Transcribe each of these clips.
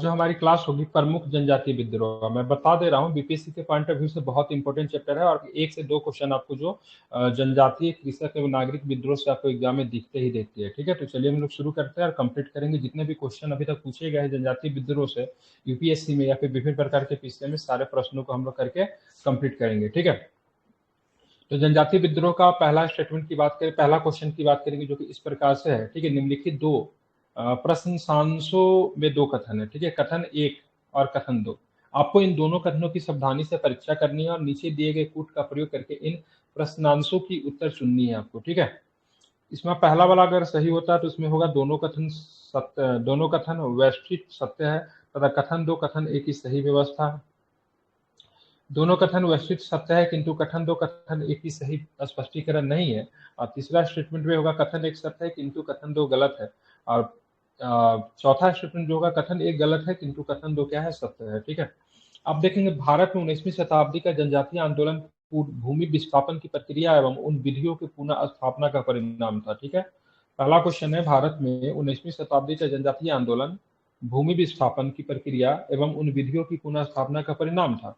जो हमारी क्लास होगी प्रमुख जनजातीय विद्रोह, मैं बता दे रहा हूँ बीपीएससी के पॉइंट ऑफ व्यू से बहुत इंपॉर्टेंट चैप्टर है और 1 से 2 क्वेश्चन आपको जो जनजातीय कृषक एवं नागरिक विद्रोह से आपको एग्जाम में दिखते ही देखते हैं। ठीक है, तो चलिए हम लोग शुरू करते हैं और कंप्लीट करेंगे जितने भी क्वेश्चन अभी तक पूछे गए हैं जनजातीय विद्रोह से यूपीएससी में या फिर विभिन्न प्रकार के पीसीए में, सारे प्रश्नों को हम लोग करके कंप्लीट करेंगे। ठीक है, तो जनजातीय विद्रोह का पहला स्टेटमेंट की बात करें, पहला क्वेश्चन की बात करेंगे जो कि इस प्रकार से है। ठीक है, निम्नलिखित दो प्रश्न सांसों में दो कथन है। ठीक है, कथन 1 और कथन 2, आपको इन दोनों कथनों की सावधानी से परीक्षा करनी है और नीचे दिए गए कूट का प्रयोग करके इन प्रश्नांशों की उत्तर चुननी है आपको। ठीक है, इसमें पहला वाला अगर सही होता है तो इसमें होगा दोनों कथन सत्य, दोनों कथन वैश्विक सत्य है, तथा कथन 2 कथन 1 की सही व्यवस्था है। दोनों कथन वैश्विक सत्य है किंतु कथन 2 कथन 1 की सही स्पष्टीकरण नहीं है। और तीसरा स्टेटमेंट में होगा कथन 1 सत्य है किंतु कथन 2 गलत है। और चौथा स्टेटमेंट जो होगा कथन 1 गलत है किंतु कथन 2 क्या है, सत्य है। ठीक है, अब देखेंगे भारत में 19वीं शताब्दी का जनजातीय आंदोलन भूमि विस्थापन की प्रक्रिया एवं उन विधियों की पुनः स्थापना का परिणाम था। ठीक है, पहला क्वेश्चन है, भारत में 19वीं शताब्दी का जनजातीय आंदोलन भूमि विस्थापन की प्रक्रिया एवं उन विधियों की पुनः स्थापना का परिणाम था।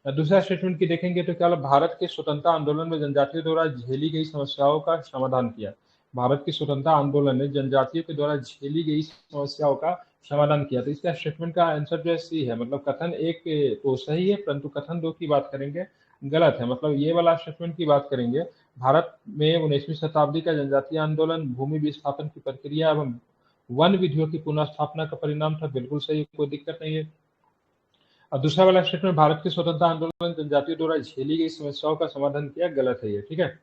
दूसरा स्टेटमेंट की देखेंगे तो क्या भारत के स्वतंत्रता आंदोलन में जनजातियों द्वारा झेली गई समस्याओं का समाधान किया। भारत के स्वतंत्रता आंदोलन ने जनजातियों के द्वारा झेली गई समस्याओं का समाधान किया। तो इसका स्टेटमेंट का आंसर जो है सी है, मतलब कथन 1 तो सही है परंतु कथन 2 की बात करेंगे गलत है। मतलब ये वाला स्टेटमेंट की बात करेंगे, भारत में 19वीं शताब्दी का जनजातीय आंदोलन भूमि विस्थापन की प्रक्रिया एवं वन विधियों की पुनः स्थापना का परिणाम था, बिल्कुल सही, कोई दिक्कत नहीं है। और दूसरा वाला स्टेटमेंट, भारत के स्वतंत्रता आंदोलन जनजातियों द्वारा झेली गई समस्याओं का समाधान किया, गलत है ये। ठीक है,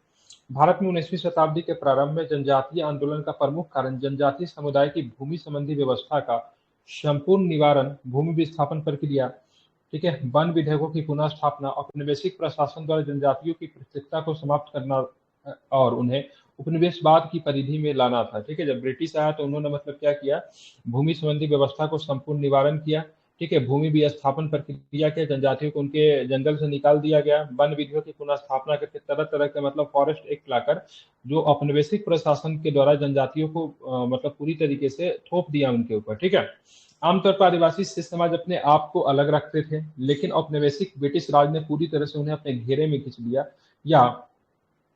भारत में 19वीं शताब्दी के प्रारंभ में जनजातीय आंदोलन का प्रमुख कारण जनजातीय समुदाय की भूमि संबंधी व्यवस्था का संपूर्ण निवारण, भूमि विस्थापन प्रक्रिया, ठीक है, वन विधेयकों की पुनः स्थापना, औपनिवेशिक प्रशासन द्वारा जनजातियों की पृथकता को समाप्त करना और उन्हें उपनिवेशवाद की परिधि में लाना था। ठीक है, जब ब्रिटिश आया तो उन्होंने मतलब क्या किया, भूमि संबंधी व्यवस्था को संपूर्ण निवारण किया। ठीक है, भूमि विस्थापन प्रक्रिया के जनजातियों को उनके जंगल से निकाल दिया गया, वन विधियों की पुनः स्थापना करके तरह तरह के मतलब फॉरेस्ट एक्ट लाकर जो औपनिवेशिक प्रशासन के द्वारा जनजातियों को मतलब पूरी तरीके से थोप दिया उनके ऊपर। ठीक है, आमतौर पर आदिवासी समाज अपने आप को अलग रखते थे, लेकिन औपनिवेशिक ब्रिटिश राज ने पूरी तरह से उन्हें अपने घेरे में खींच लिया या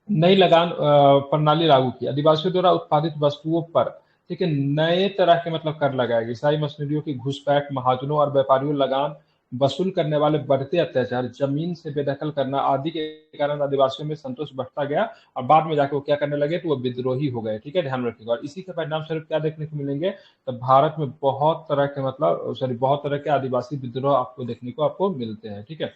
नई लगान प्रणाली लागू की। आदिवासियों द्वारा उत्पादित वस्तुओं पर, ठीक है, नए तरह के मतलब कर लगाए गए, ईसाई मशीनरियों की घुसपैठ, महाजनों और व्यापारियों लगान वसूल करने वाले बढ़ते अत्याचार, जमीन से बेदखल करना आदि के कारण आदिवासियों में संतोष बढ़ता गया और बाद में जाके वो क्या करने लगे, तो वो विद्रोही हो गए। ठीक है, ध्यान रखिएगा। और इसी के परिणाम स्वरूप क्या देखने को मिलेंगे, तो भारत में बहुत तरह के मतलब बहुत तरह के आदिवासी विद्रोह आपको देखने को आपको मिलते हैं। ठीक है,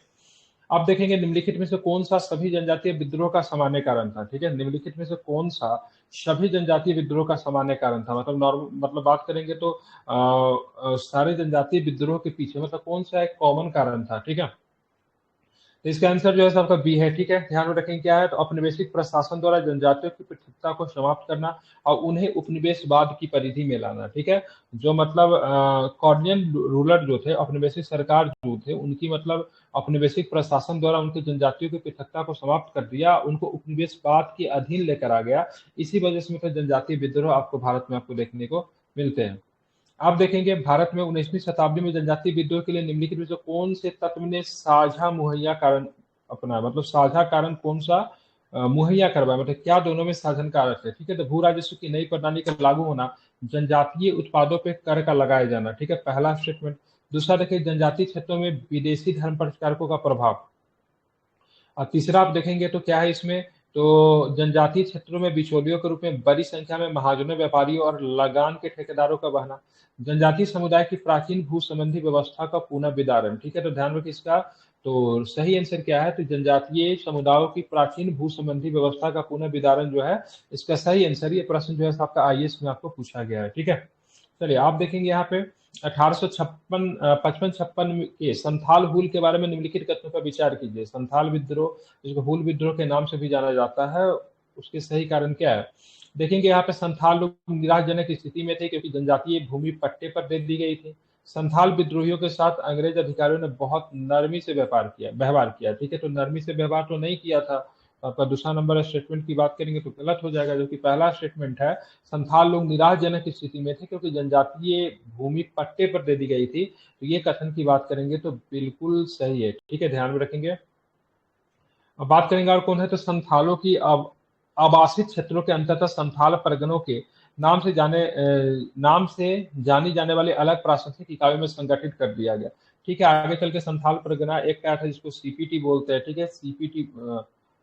आप देखेंगे निम्नलिखित में से कौन सा सभी जनजातीय विद्रोह का सामान्य कारण था। ठीक है, निम्नलिखित में से कौन सा सभी जनजातीय विद्रोह का सामान्य कारण था, मतलब नॉर्मल मतलब बात करेंगे तो सारे जनजातीय विद्रोह के पीछे मतलब कौन सा एक कॉमन कारण था। ठीक है, तो इसका आंसर जो है सबका बी है। ठीक है, ध्यान में रखेंगे क्या है, तो औपनिवेशिक प्रशासन द्वारा जनजातियों की पृथकता को समाप्त करना और उन्हें उपनिवेशवाद की परिधि में लाना। ठीक है, जो मतलब कॉलोनियल रूलर जो थे, औपनिवेशिक सरकार जो थे, उनकी मतलब औपनिवेशिक प्रशासन द्वारा उनकी जनजातियों की पृथकता को समाप्त कर दिया, उनको उपनिवेशवाद के अधीन लेकर आ गया। इसी वजह से मतलब जनजातीय विद्रोह आपको भारत में आपको देखने को मिलते हैं। आप देखेंगे भारत में 19वीं शताब्दी में जनजातीय विद्रोह के लिए निम्नलिखित में से कौन से तत्व ने साझा मुहैया कारण अपना, मतलब साझा कारण कौन सा मुहैया करवाया, मतलब क्या दोनों में साझन कारक है। ठीक है, तो भू राजस्व की नई प्रणाली का लागू होना, जनजातीय उत्पादों पर कर का लगाया जाना। ठीक है, पहला स्टेटमेंट। दूसरा देखिए, जनजातीय क्षेत्रों में विदेशी धर्म प्रचारकों का प्रभाव। और तीसरा आप देखेंगे तो क्या है इसमें, तो जनजातीय क्षेत्रों में बिचौलियों के रूप में बड़ी संख्या में महाजनों, व्यापारियों और लगान के ठेकेदारों का बहना, जनजातीय समुदाय की प्राचीन भू संबंधी व्यवस्था का पुनः विदारण। ठीक है, तो ध्यान रखिए इसका तो सही आंसर क्या है, तो जनजातीय समुदायों की प्राचीन भू संबंधी व्यवस्था का पुनः विदारण जो है इसका सही आंसर। ये प्रश्न जो है आपका आईएएस में आपको पूछा गया है। ठीक है, चलिए आप देखेंगे यहाँ पे 1856 55 56 के संथाल हुल के बारे में निम्नलिखित कथनों पर विचार कीजिए। संथाल विद्रोह, जिसको हुल विद्रोह के नाम से भी जाना जाता है, उसके सही कारण क्या है। देखेंगे यहाँ पे संथाल लोग निराशजनक स्थिति में थे क्योंकि जनजातीय भूमि पट्टे पर दे दी गई थी। संथाल विद्रोहियों के साथ अंग्रेज अधिकारियों ने बहुत नरमी से व्यवहार किया। ठीक है, तो नरमी से व्यवहार तो नहीं किया था, तो आपका दूसरा नंबर स्टेटमेंट की बात करेंगे तो गलत हो जाएगा, जो कि पहला स्टेटमेंट है संथाल लोग निराशजनक स्थिति में थे क्योंकि जनजातीय भूमि पट्टे पर दे दी गई थी, तो ये कथन की बात करेंगे तो बिल्कुल सही है। ठीक है, ध्यान में रखेंगे। अब बात करेंगे और कौन है, तो संथालों की अब आवासित क्षेत्रों के अंतर्गत संथाल परगनों के नाम से जानी जाने वाली अलग प्रशासनिक इकाइयों में संगठित कर दिया गया। ठीक है, आगे चल के संथाल परगना एक क्या था जिसको सीपीटी बोलते हैं। ठीक है, सीपीटी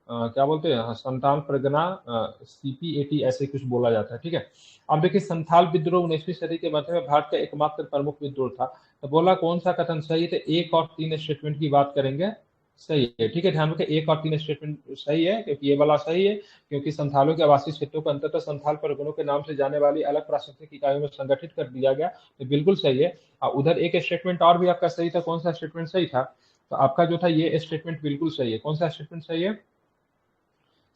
क्या बोलते हैं, हाँ, संथाल परगना सीपीएटी ऐसे कुछ बोला जाता है। ठीक है, अब देखिए संथाल विद्रोह 19वीं सदी के मध्य में भारत का एकमात्र प्रमुख विद्रोह था। तो बोला कौन सा कथन सही है, तो एक और तीन स्टेटमेंट की बात करेंगे सही है। ठीक है, ध्यान रखें, एक और तीन स्टेटमेंट सही है क्योंकि ये वाला सही है, क्योंकि संथालों के आवासीय क्षेत्रों को अंततः संथाल परगनों के नाम से जाने वाली अलग प्रशासनिक इकाइयों में संगठित कर दिया गया, तो बिल्कुल सही है। उधर एक स्टेटमेंट और भी आपका सही था, कौन सा स्टेटमेंट सही था, तो आपका जो था ये स्टेटमेंट बिल्कुल सही है। कौन सा स्टेटमेंट सही है,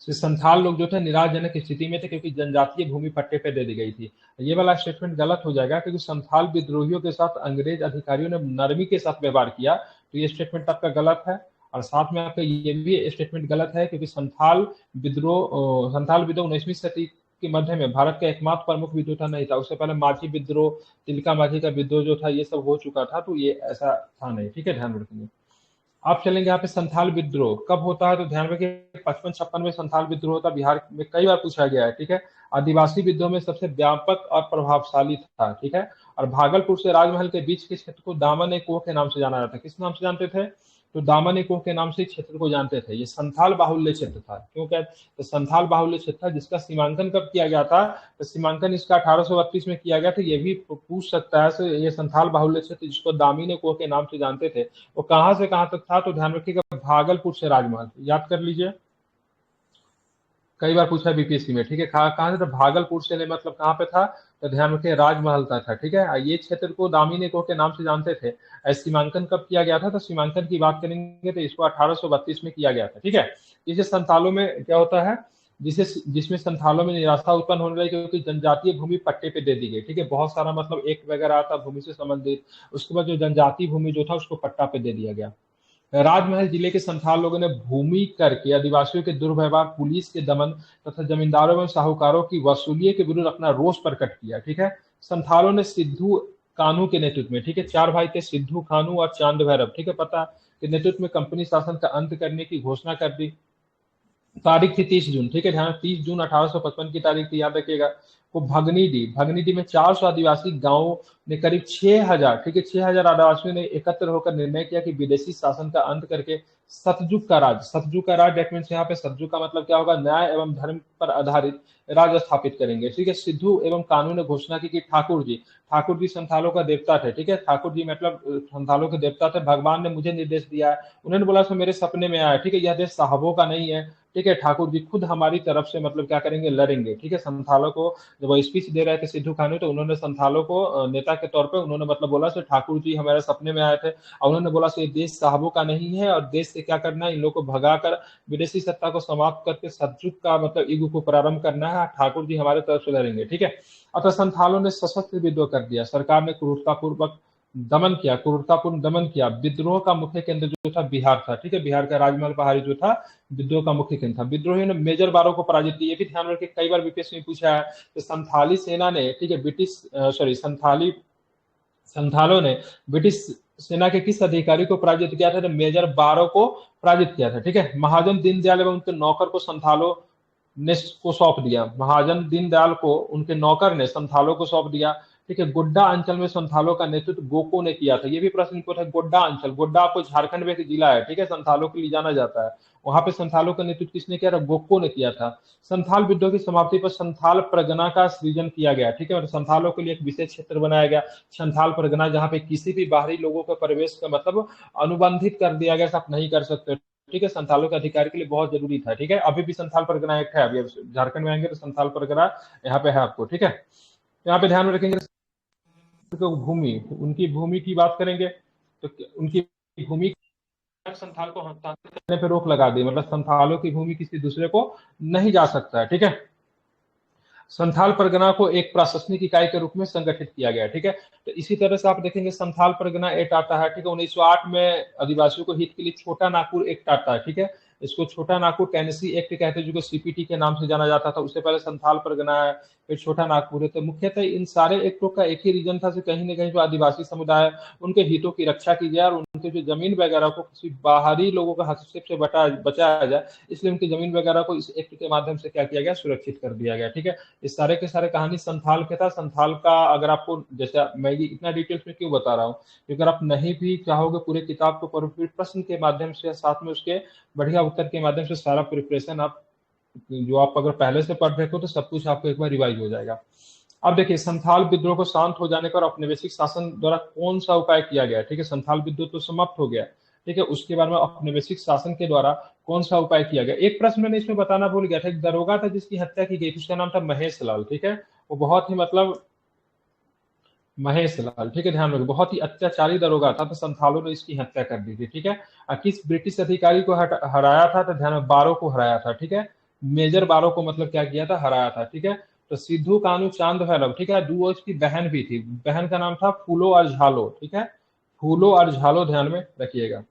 संथाल लोग जो थे निराशजनक स्थिति में थे क्योंकि जनजातीय भूमि पट्टे पे दे दी गई थी। ये वाला स्टेटमेंट गलत हो जाएगा क्योंकि संथाल विद्रोहियों के साथ अंग्रेज अधिकारियों ने नरमी के साथ व्यवहार किया, तो ये स्टेटमेंट आपका गलत है। और साथ में आपका ये भी स्टेटमेंट गलत है क्योंकि संथाल विद्रोह 19वीं सदी के मध्य में भारत का एकमात्र प्रमुख विद्रोह था नहीं था। उससे पहले माझी विद्रोह, तिलका माझी का विद्रोह जो था ये सब हो चुका था, तो ये ऐसा था नहीं। ठीक है, ध्यान रखेंगे। आप चलेंगे यहाँ पे संथाल विद्रोह कब होता है, तो ध्यान रखिए 55-56 में संथाल विद्रोह होता, बिहार में कई बार पूछा गया है। ठीक है, आदिवासी विद्रोह में सबसे व्यापक और प्रभावशाली था। ठीक है, और भागलपुर से राजमहल के बीच के क्षेत्र को दामन ए कोह के नाम से जाना जाता है। किस नाम से जानते थे, तो दामन ए कोह के नाम से क्षेत्र को जानते थे। ये संथाल बाहुल्य क्षेत्र था, क्यों क्या, तो संथाल बाहुल्य क्षेत्र था जिसका सीमांकन कब किया गया था, तो सीमांकन इसका 1832 में किया गया था। ये भी पूछ सकता है, तो ये संथाल बाहुल्य क्षेत्र जिसको दामिनी कोह के नाम से जानते थे, वो कहां से कहां तक था, तो ध्यान रखिएगा भागलपुर से राजमहल, याद कर लीजिए, कई बार पूछा बीपीएससी में। ठीक है, कहां से, तो भागलपुर से नहीं, मतलब कहां पे था, तो ध्यान रखिए राजमहल तक था। ठीक है, ये क्षेत्र को दामिनी कोह के नाम से जानते थे। सीमांकन कब किया गया था, तो सीमांकन की बात करेंगे तो इसको 1832 में किया गया था। ठीक है, इसे संथालों में क्या होता है, जिसमें संथालों में निराशा उत्पन्न होने लगी क्योंकि जनजातीय भूमि पट्टे पे दे दी गई। ठीक है, बहुत सारा मतलब एक वगैरह आता भूमि से संबंधित, उसके बाद जो जनजातीय भूमि जो था उसको पट्टा पे दे दिया गया। राजमहल जिले के संथाल लोगों ने भूमि कर के आदिवासियों के दुर्व्यवहार, पुलिस के दमन तथा जमींदारों एवं साहूकारों की वसूली के विरुद्ध अपना रोष प्रकट किया। ठीक है, संथालों ने सिद्धू कान्हू के नेतृत्व में, ठीक है, चार भाई थे, सिद्धू कान्हू और चांद भैरव, ठीक है, पता के नेतृत्व में कंपनी शासन का अंत करने की घोषणा कर दी। तारीख थी 30 जून। ठीक है, ध्यान, 30 जून 1855 की तारीख थी, याद रखिएगा। को भगनीडी में 400 आदिवासी गांवों ने करीब 6,000, ठीक है, 6,000 आदिवासियों ने एकत्र होकर निर्णय किया कि विदेशी शासन का अंत करके सतयुग का राज डेट मीन्स यहाँ पे सतयुग का मतलब क्या होगा, न्याय एवं धर्म पर आधारित राज्य स्थापित करेंगे। ठीक है, सिद्धू एवं कानून ने घोषणा की कि ठाकुर जी संथालों का देवता थे। ठीक है, ठाकुर जी मतलब संथालों के देवता थे। भगवान ने मुझे निर्देश दिया है, उन्होंने बोला सो मेरे सपने में आया। ठीक है, यह देश साहबों का नहीं है। ठीक है, ठाकुर जी खुद हमारी तरफ से मतलब क्या करेंगे, लड़ेंगे। ठीक है, संथालों को जब वो स्पीच दे रहे थे सिद्धू कान्हू, तो उन्होंने संथालों को नेता के तौर पे उन्होंने मतलब बोला सो ठाकुर जी हमारे सपने में आए थे और उन्होंने बोला सो ये देश साहबों का नहीं है और देश से क्या करना है, इन लोगों को भगाकर विदेशी सत्ता को समाप्त करके सतयुग का मतलब युग को प्रारंभ करना है, ठाकुर जी हमारे तरफ से लड़ेंगे। ठीक है, अतः संथालों ने सशस्त्र विद्रोह कर दिया। सरकार ने क्रूरतापूर्ण दमन किया। विद्रोह का मुख्य केंद्र जो था बिहार था। ठीक है, बिहार का राजमहल पहाड़ी जो था विद्रोह का मुख्य केंद्र था। विद्रोहियों ने मेजर बारों को पराजित किया। ये भी ध्यान रखिए, कई बार बीपीएससी में पूछा है कि संथाली सेना ने, ठीक है, संथालों ने ब्रिटिश सेना के किस अधिकारी को पराजित किया था, तो मेजर बारो को पराजित किया था। ठीक है, महाजन दीनदयाल एवं उनके नौकर को संथालों ने को सौंप दिया। महाजन दीनदयाल को उनके नौकर ने संथालों को सौंप दिया। ठीक है, गोड्डा अंचल में संथालों का नेतृत्व गोको ने किया था। ये भी प्रश्न पूछा है, गोड्डा अंचल, गोड्डा आपको झारखंड में एक जिला है। ठीक है, संथालों के लिए जाना जाता है, वहां पे संथालों का नेतृत्व किसने किया था, गोको ने किया था। संथाल विद्रोह की समाप्ति पर संथाल परगना का सृजन किया गया। ठीक है, और संथालों के लिए एक विशेष क्षेत्र बनाया गया संथाल परगना, जहां पे किसी भी बाहरी लोगों का प्रवेश का मतलब अनुबंधित कर दिया गया, आप नहीं कर सकते। ठीक है, संथालों के अधिकार के लिए बहुत जरूरी था। ठीक है, अभी भी संथाल परगना एक्ट है, अभी झारखंड में आएंगे तो संथाल परगना यहाँ पे है आपको। ठीक है, यहाँ पे ध्यान में रखेंगे भूमि, उनकी भूमि की बात करेंगे तो उनकी भूमि संथाल को हस्तांतरित करने पर रोक लगा दी, मतलब संथालों की भूमि किसी दूसरे को नहीं जा सकता है। ठीक है, संथाल परगना को एक प्रशासनिक इकाई के रूप में संगठित किया गया। ठीक है, तो इसी तरह से आप देखेंगे संथाल परगना एक्ट आता है। ठीक है, 1908 में आदिवासियों को हित के लिए छोटा नागपुर एक्ट आता है। ठीक है, इसको छोटा नागपुर टेनेसी एक्ट कहते हैं, जो सीपीटी के नाम से जाना जाता था। उससे पहले संथाल परगना है, फिर छोटा नागपुर है। तो मुख्यतः इन सारे एक्टों का एक ही रीजन था कि कहीं ना कहीं जो आदिवासी समुदाय है उनके हितों की रक्षा की जाए और उनके जो जमीन वगैरह को किसी बाहरी लोगों का हस्तक्षेप से बचाया जाए, इसलिए उनकी जमीन वगैरह को इस एक्ट के माध्यम से क्या किया गया, सुरक्षित कर दिया गया। ठीक है, इस सारे के सारे कहानी संथाल के था। संथाल का अगर आपको, जैसे मैं ये इतना डिटेल्स में क्यों बता रहा हूँ, अगर आप नहीं भी चाहोगे पूरे किताब को पढ़ो, फिर प्रश्न के माध्यम से साथ में उसके बढ़िया उत्तर के माध्यम से सारा प्रिपरेशन आप, जो आप अगर पहले से पढ़ रहे हो तो सब कुछ आपको एक बार रिवाइज हो जाएगा। अब देखिए, संथाल विद्रोह को शांत हो जाने पर औपनिवेशिक शासन द्वारा कौन सा उपाय किया गया। ठीक है, संथाल विद्रोह तो समाप्त हो गया, ठीक है, उसके बाद में औपनिवेशिक शासन के द्वारा कौन सा उपाय किया गया। एक प्रश्न मैंने इसमें बताना भूल गया था, एक दरोगा था जिसकी हत्या की गई, उसका नाम था महेश लाल। ठीक है, वो बहुत ही मतलब महेश लाल, ठीक है, ध्यान रखो, बहुत ही अत्याचारी दरोगा था, तो संथालों ने इसकी हत्या कर दी थी। ठीक है, किस ब्रिटिश अधिकारी को हराया था, तो ध्यान, बारो को हराया था। ठीक है, मेजर बारो को मतलब क्या किया था, हराया था। ठीक है, तो सिद्धू कानू चांद वैलव, ठीक है, वो इसकी बहन भी थी, बहन का नाम था फूलो और झालो। ठीक है, फूलो और झालो ध्यान में रखिएगा।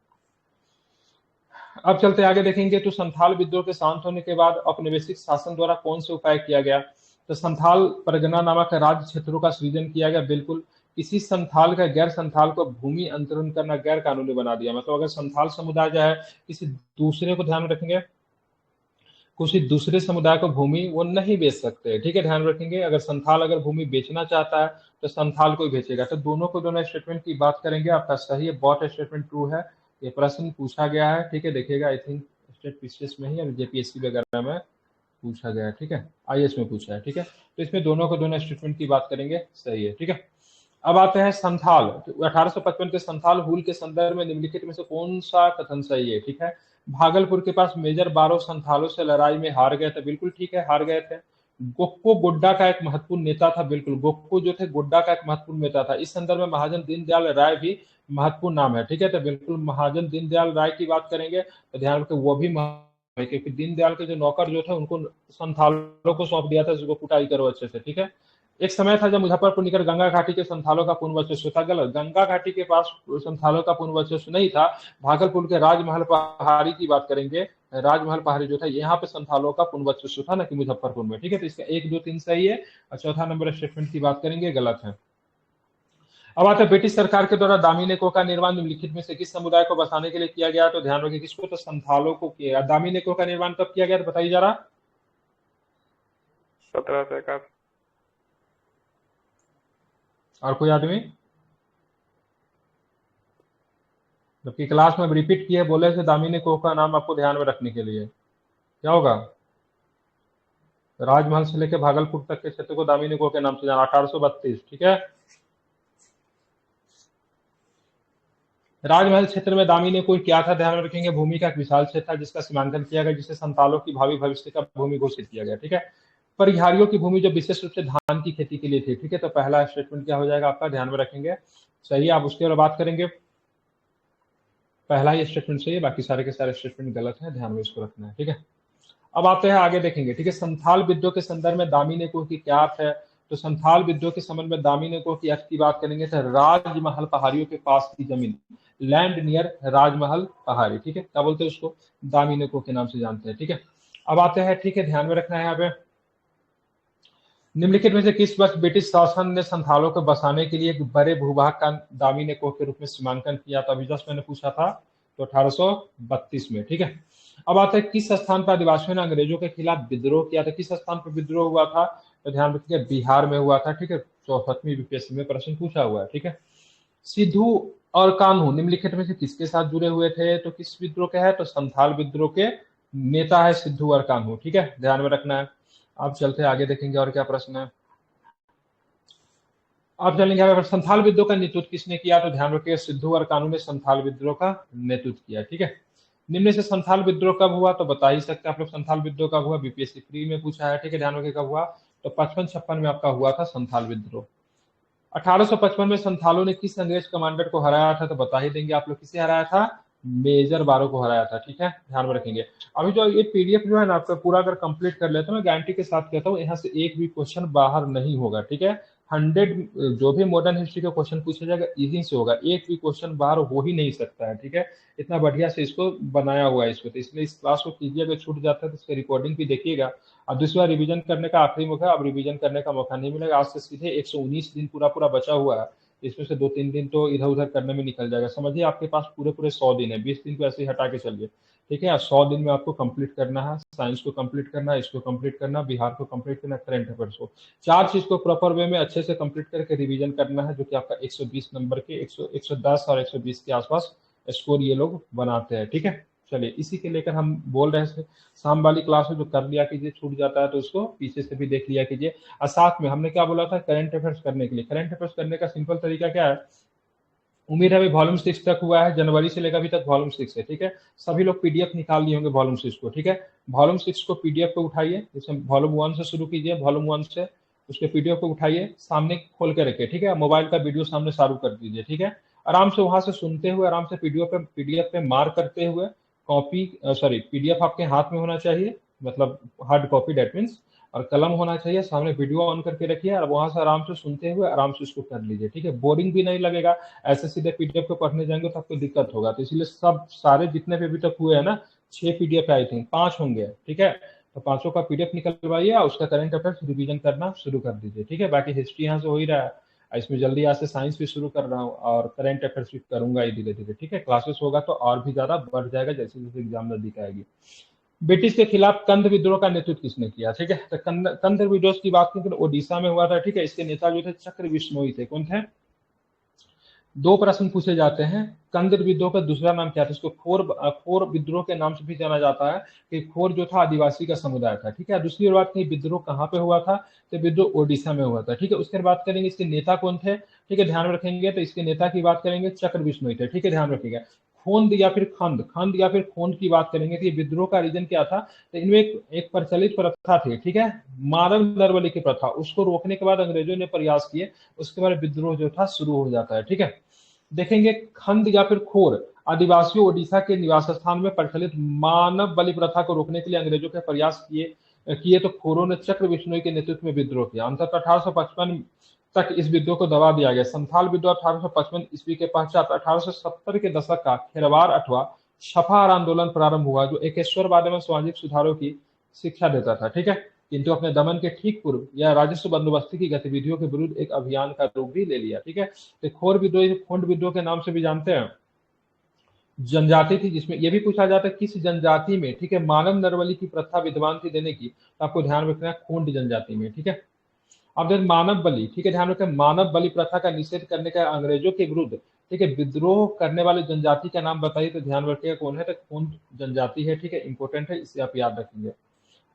अब चलते आगे देखेंगे, तो संथाल विद्रोह के शांत होने के बाद औपनिवेशिक शासन द्वारा कौन से उपाय किया गया। तो संथाल परगना नामक राज्य क्षेत्रों का सृजन किया गया। बिल्कुल, किसी संथाल का गैर संथाल को भूमि अंतरण करना गैर कानूनी बना दिया। मतलब अगर संथाल समुदाय जो है किसी दूसरे को, ध्यान रखेंगे, किसी दूसरे समुदाय को भूमि वो नहीं बेच सकते। ठीक है, ध्यान रखेंगे, अगर संथाल अगर भूमि बेचना चाहता है तो संथाल को ही बेचेगा। तो दोनों को दोनों स्टेटमेंट की बात करेंगे, आपका सही है, बॉट स्टेटमेंट ट्रू है। ये प्रश्न पूछा गया है। ठीक है, देखिएगा, आई थिंक स्टेट पीसीएस में ही और जेपीएससी वगैरह में पूछा गया है। ठीक है, आईएएस में पूछा है। ठीक है, तो इसमें दोनों को दोनों स्टेटमेंट की बात करेंगे, सही है। ठीक है, अब आते हैं संथाल। तो 1855 के संथाल हुल के संदर्भ में निम्नलिखित में से कौन सा कथन सही है। ठीक है, भागलपुर के पास मेजर बारो संथालों से लड़ाई में हार गए थे। बिल्कुल ठीक है, हार गए थे। गोक्को गोड्डा का एक महत्वपूर्ण नेता था। बिल्कुल, गोक्को जो थे गोड्डा का एक महत्वपूर्ण नेता था। इस संदर्भ में महाजन दीनदयाल राय भी महत्वपूर्ण नाम है। ठीक है, तो बिल्कुल महाजन दीनदयाल राय की बात करेंगे तो ध्यान रखें, वो भी है, क्योंकि दीनदयाल के जो नौकर जो थे उनको संथालों को सौंप दिया था, जिसको कुटाई करो अच्छे से। ठीक है, एक समय था जब मुजफ्फरपुर निकट गंगा घाटी के संथालों का पूर्ण वर्चस्व था। गलत, गंगा घाटी के पास संथालों का पूर्ण वर्चस्व नहीं था। भागलपुर के राजमहल पहाड़ी की बात करेंगे, राजमहल पहाड़ी जो था यहाँ पे संथालों का पूर्ण वर्चस्व था, न कि मुजफ्फरपुर में। ठीक है, तो इसका 1, 2, 3 सही है और चौथा नंबर स्टेटमेंट की बात करेंगे, गलत है। अब आते हैं, ब्रिटिश सरकार के द्वारा दामिनेको का निर्माण निम्नलिखित में से किस समुदाय को बसाने के लिए किया गया। तो ध्यान रखिए, किसको, तो संथालों को किया। दामिनेको का निर्माण कब किया गया, तो बताइए जरा। 1751। और कोई आदमी, जबकि क्लास में रिपीट किए बोले थे दामिनेको का नाम आपको ध्यान में रखने के लिए, क्या होगा, राजमहल से लेकर भागलपुर तक के क्षेत्र को दामिनेको के नाम से जाना, 1832। ठीक है, राजमहल क्षेत्र में दामिनेको क्या था, ध्यान में रखेंगे, भूमि का एक विशाल क्षेत्र था जिसका सीमांकन किया गया, जिसे संतालों की भावी भविष्य का भूमि घोषित किया गया। ठीक है, परिहारियों की भूमि जो विशेष रूप से धान की खेती के लिए थी। ठीक है, तो पहला स्टेटमेंट क्या हो जाएगा आपका, ध्यान में रखेंगे, सही। आप उसके बाद बात करेंगे, पहला ही स्टेटमेंट सही है, बाकी सारे के सारे स्टेटमेंट गलत है, ध्यान में इसको रखना है। ठीक है, अब आते हैं आगे देखेंगे। ठीक है, संथाल विद्रोह के संदर्भ में दामिनेको की क्या अर्थ है। तो संथाल विद्रोह के संबंध में दामिनेको की अर्थ की बात करेंगे तो राजमहल पहाड़ियों के पास की जमीन, लैंड नियर राजमहल पहाड़ी। ठीक है, क्या बोलते हैं उसको, दामिनेको के नाम से जानते हैं। ठीक है, अब आते हैं, ठीक है, ध्यान में रखना है यहाँ पे, निम्नलिखित में से किस वर्ष ब्रिटिश शासन ने संथालों को बसाने के लिए एक बड़े भूभाग का दामिनेको के रूप में सीमांकन किया। तो अभी जस्ट मैंने पूछा था, तो 1832 में। ठीक है, अब आता है, किस स्थान पर आदिवासियों ने अंग्रेजों के खिलाफ विद्रोह किया था। किस स्थान पर विद्रोह हुआ था, तो ध्यान रखिए, बिहार में हुआ था। ठीक है, 64वीं बीपीएससी में प्रश्न पूछा हुआ है। ठीक है, सिद्धू और कान्हू निम्नलिखित में से किसके साथ जुड़े हुए थे। तो किस विद्रोह के है, तो संथाल विद्रोह के नेता है सिद्धू और कान्हू। ठीक है, ध्यान में रखना है। अब चलते आगे देखेंगे और क्या प्रश्न है। अब चलेंगे, संथाल विद्रोह का नेतृत्व किसने किया। तो ध्यान रखिए, सिद्धू और कान्हू ने संथाल विद्रोह का नेतृत्व किया। ठीक है, निम्न से संथाल विद्रोह कब हुआ, तो बता ही सकते हैं आप लोग, संथाल विद्रोह कब हुआ, बीपीएससी प्री में पूछा है। ठीक है, ध्यान रखिए कब हुआ, तो 55-56 में आपका हुआ था संथाल विद्रोह। 1855 में संथालों ने किस अंग्रेज कमांडर को हराया था, तो बता ही देंगे आप लोग, किसे हराया था, मेजर बारो को हराया था। ठीक है, ध्यान में रखेंगे। अभी जो ये पीडीएफ जो है ना आपका पूरा अगर कंप्लीट कर लेते हैं, मैं गारंटी के साथ कहता हूँ यहाँ से एक भी क्वेश्चन बाहर नहीं होगा। ठीक है, 100 जो भी मॉडर्न हिस्ट्री का क्वेश्चन पूछा जाएगा इजी से होगा, एक भी क्वेश्चन बाहर हो ही नहीं सकता है, ठीक है। इतना बढ़िया से इसको बनाया हुआ है इसको, तो इसलिए इस क्लास को कीजिए, अगर छूट जाता है तो इसका रिकॉर्डिंग भी देखिएगा। अब दूसरी बार रिवीजन करने का आखिरी मौका, अब रिवीजन करने का मौका नहीं मिलेगा, आज से सीधे 119 दिन पूरा पूरा बचा हुआ है, इसमें से 2-3 दिन तो इधर उधर करने में निकल जाएगा। समझिए आपके पास पूरे पूरे 100 दिन है, 20 दिन को ऐसे ही हटा के चलिए, ठीक है। 100 दिन में आपको कंप्लीट करना है, साइंस को कंप्लीट करना है, इसको कंप्लीट करना, बिहार को कंप्लीट करना, करंट अफेयर्स को, 4 चीज को प्रॉपर वे में अच्छे से कंप्लीट करके रिवीजन करना है, जो कि आपका 120 नंबर के 110 और 120 के आसपास स्कोर ये लोग बनाते हैं, ठीक है। चलिए इसी के लेकर हम बोल रहे थे, शाम वाली क्लास में जो कर लिया कीजिए, छूट जाता है तो उसको पीछे से भी देख लिया कीजिए। और साथ में हमने क्या बोला था करंट अफेयर्स करने के लिए, करंट अफेयर्स करने का सिंपल तरीका क्या है, उम्मीद है अभी वॉल्यूम 6 तक हुआ है, जनवरी से लेकर अभी तक वॉल्यूम 6 है, ठीक है। सभी लोग पीडीएफ निकाल लिए होंगे वॉल्यूम 6 को, ठीक है। वॉल्यूम 6 को पीडीएफ पे उठाइए, जैसे वॉल्यूम 1 से शुरू कीजिए, वॉल्यूम 1 से उसके पीडीएफ को उठाइए, सामने खोल के रखिए, ठीक है। मोबाइल का वीडियो सामने चालू कर दीजिए, ठीक है। आराम से वहां से सुनते हुए, आराम से पीडीएफ पे मार्क करते हुए, कॉपी सॉरी पीडीएफ आपके हाथ में होना चाहिए, मतलब हार्ड कॉपी डेट मीन्स, और कलम होना चाहिए, सामने वीडियो ऑन करके रखिए और वहां से आराम से सुनते हुए आराम से उसको कर लीजिए, ठीक है। बोरिंग भी नहीं लगेगा, ऐसे सीधे पीडीएफ को पढ़ने जाएंगे तो आपको दिक्कत होगा, तो इसलिए सब सारे जितने भी अभी तक हुए हैं ना, 6 पीडीएफ आई थिंक 5 होंगे, ठीक है। तो 5 का पीडीएफ निकलवाइए और उसका करंट अफेयर्स रिवीजन करना शुरू कर दीजिए, ठीक है। बाकी हिस्ट्री यहाँ से हो ही रहा है, इसमें जल्दी आज से साइंस भी शुरू कर रहा हूँ और करंट अफेयर्स भी करूंगा ही धीरे धीरे, ठीक है। क्लासेस होगा तो और भी ज्यादा बढ़ जाएगा जैसे जैसे एग्जाम नजदीक आएगी। ब्रिटिश के खिलाफ कंद विद्रोह का नेतृत्व किसने किया, ठीक है। तो कंद विद्रोह की बात करें तो ओडिशा में हुआ था, ठीक है। इसके नेता जो थे चक्र बिश्नोई थे, कौन थे। 2 प्रश्न पूछे जाते हैं, कंद विद्रोह का दूसरा नाम क्या था, इसको खोर विद्रोह के नाम से भी जाना जाता है, कि खोर जो था आदिवासी का समुदाय था, ठीक है। दूसरी बात कहीं विद्रोह कहाँ पे हुआ था, तो विद्रोह ओडिशा में हुआ था, ठीक है। उसके बात करेंगे इसके नेता कौन थे, ठीक है, ध्यान रखेंगे। तो इसके नेता की बात करेंगे चक्र बिश्नोई थे, ठीक है, ध्यान रखिएगा। खोंद या फिर खंड या फिर खोंद की बात करेंगे तो ये विद्रोह का रीजन क्या था, तो इनमें एक प्रचलित प्रथा थी, ठीक है, मानव नरबली की प्रथा, उसको रोकने के बाद अंग्रेजों ने प्रयास किए, उसके बाद विद्रोह जो था शुरू हो जाता है, ठीक है। देखेंगे खंड या फिर खोर आदिवासियों ओडिशा के निवास स्थान में प्रचलित मानव बलि प्रथा को रोकने के लिए अंग्रेजों के प्रयास किए किए तो खोरों ने चक्र बिश्नोई के नेतृत्व में विद्रोह किया। अंततः 1855 तक इस विद्रोह को दबा दिया गया। संथाल विद्रोह 1855 ईस्वी के पश्चात 1870 के दशक का खेरवार अथवा छफार आंदोलन प्रारंभ हुआ, जो एकेश्वरवाद एवं सामाजिक सुधारों की शिक्षा देता था, ठीक है। किंतु अपने दमन के ठीक पूर्व या राजस्व बंदोबस्ती की गतिविधियों के विरुद्ध एक अभियान का रूप भी ले लिया, ठीक है। तो खोर विद्रोह खोंड विद्रोह के नाम से भी जानते हैं, जनजाति थी जिसमें यह भी पूछा जाता है किस जनजाति में, ठीक है, मानव नरबली की प्रथा विद्वान थी देने की, तो आपको ध्यान रखना है खोंड जनजाति में, ठीक है। अब जब मानव बलि, ठीक है, ध्यान रखें, मानव बलि प्रथा का निषेध करने का अंग्रेजों के विरुद्ध, ठीक है, विद्रोह करने वाले जनजाति का नाम बताइए, तो ध्यान रखिएगा कौन है, तो खोंड जनजाति है, ठीक है, इंपॉर्टेंट है, इसे आप याद रखेंगे।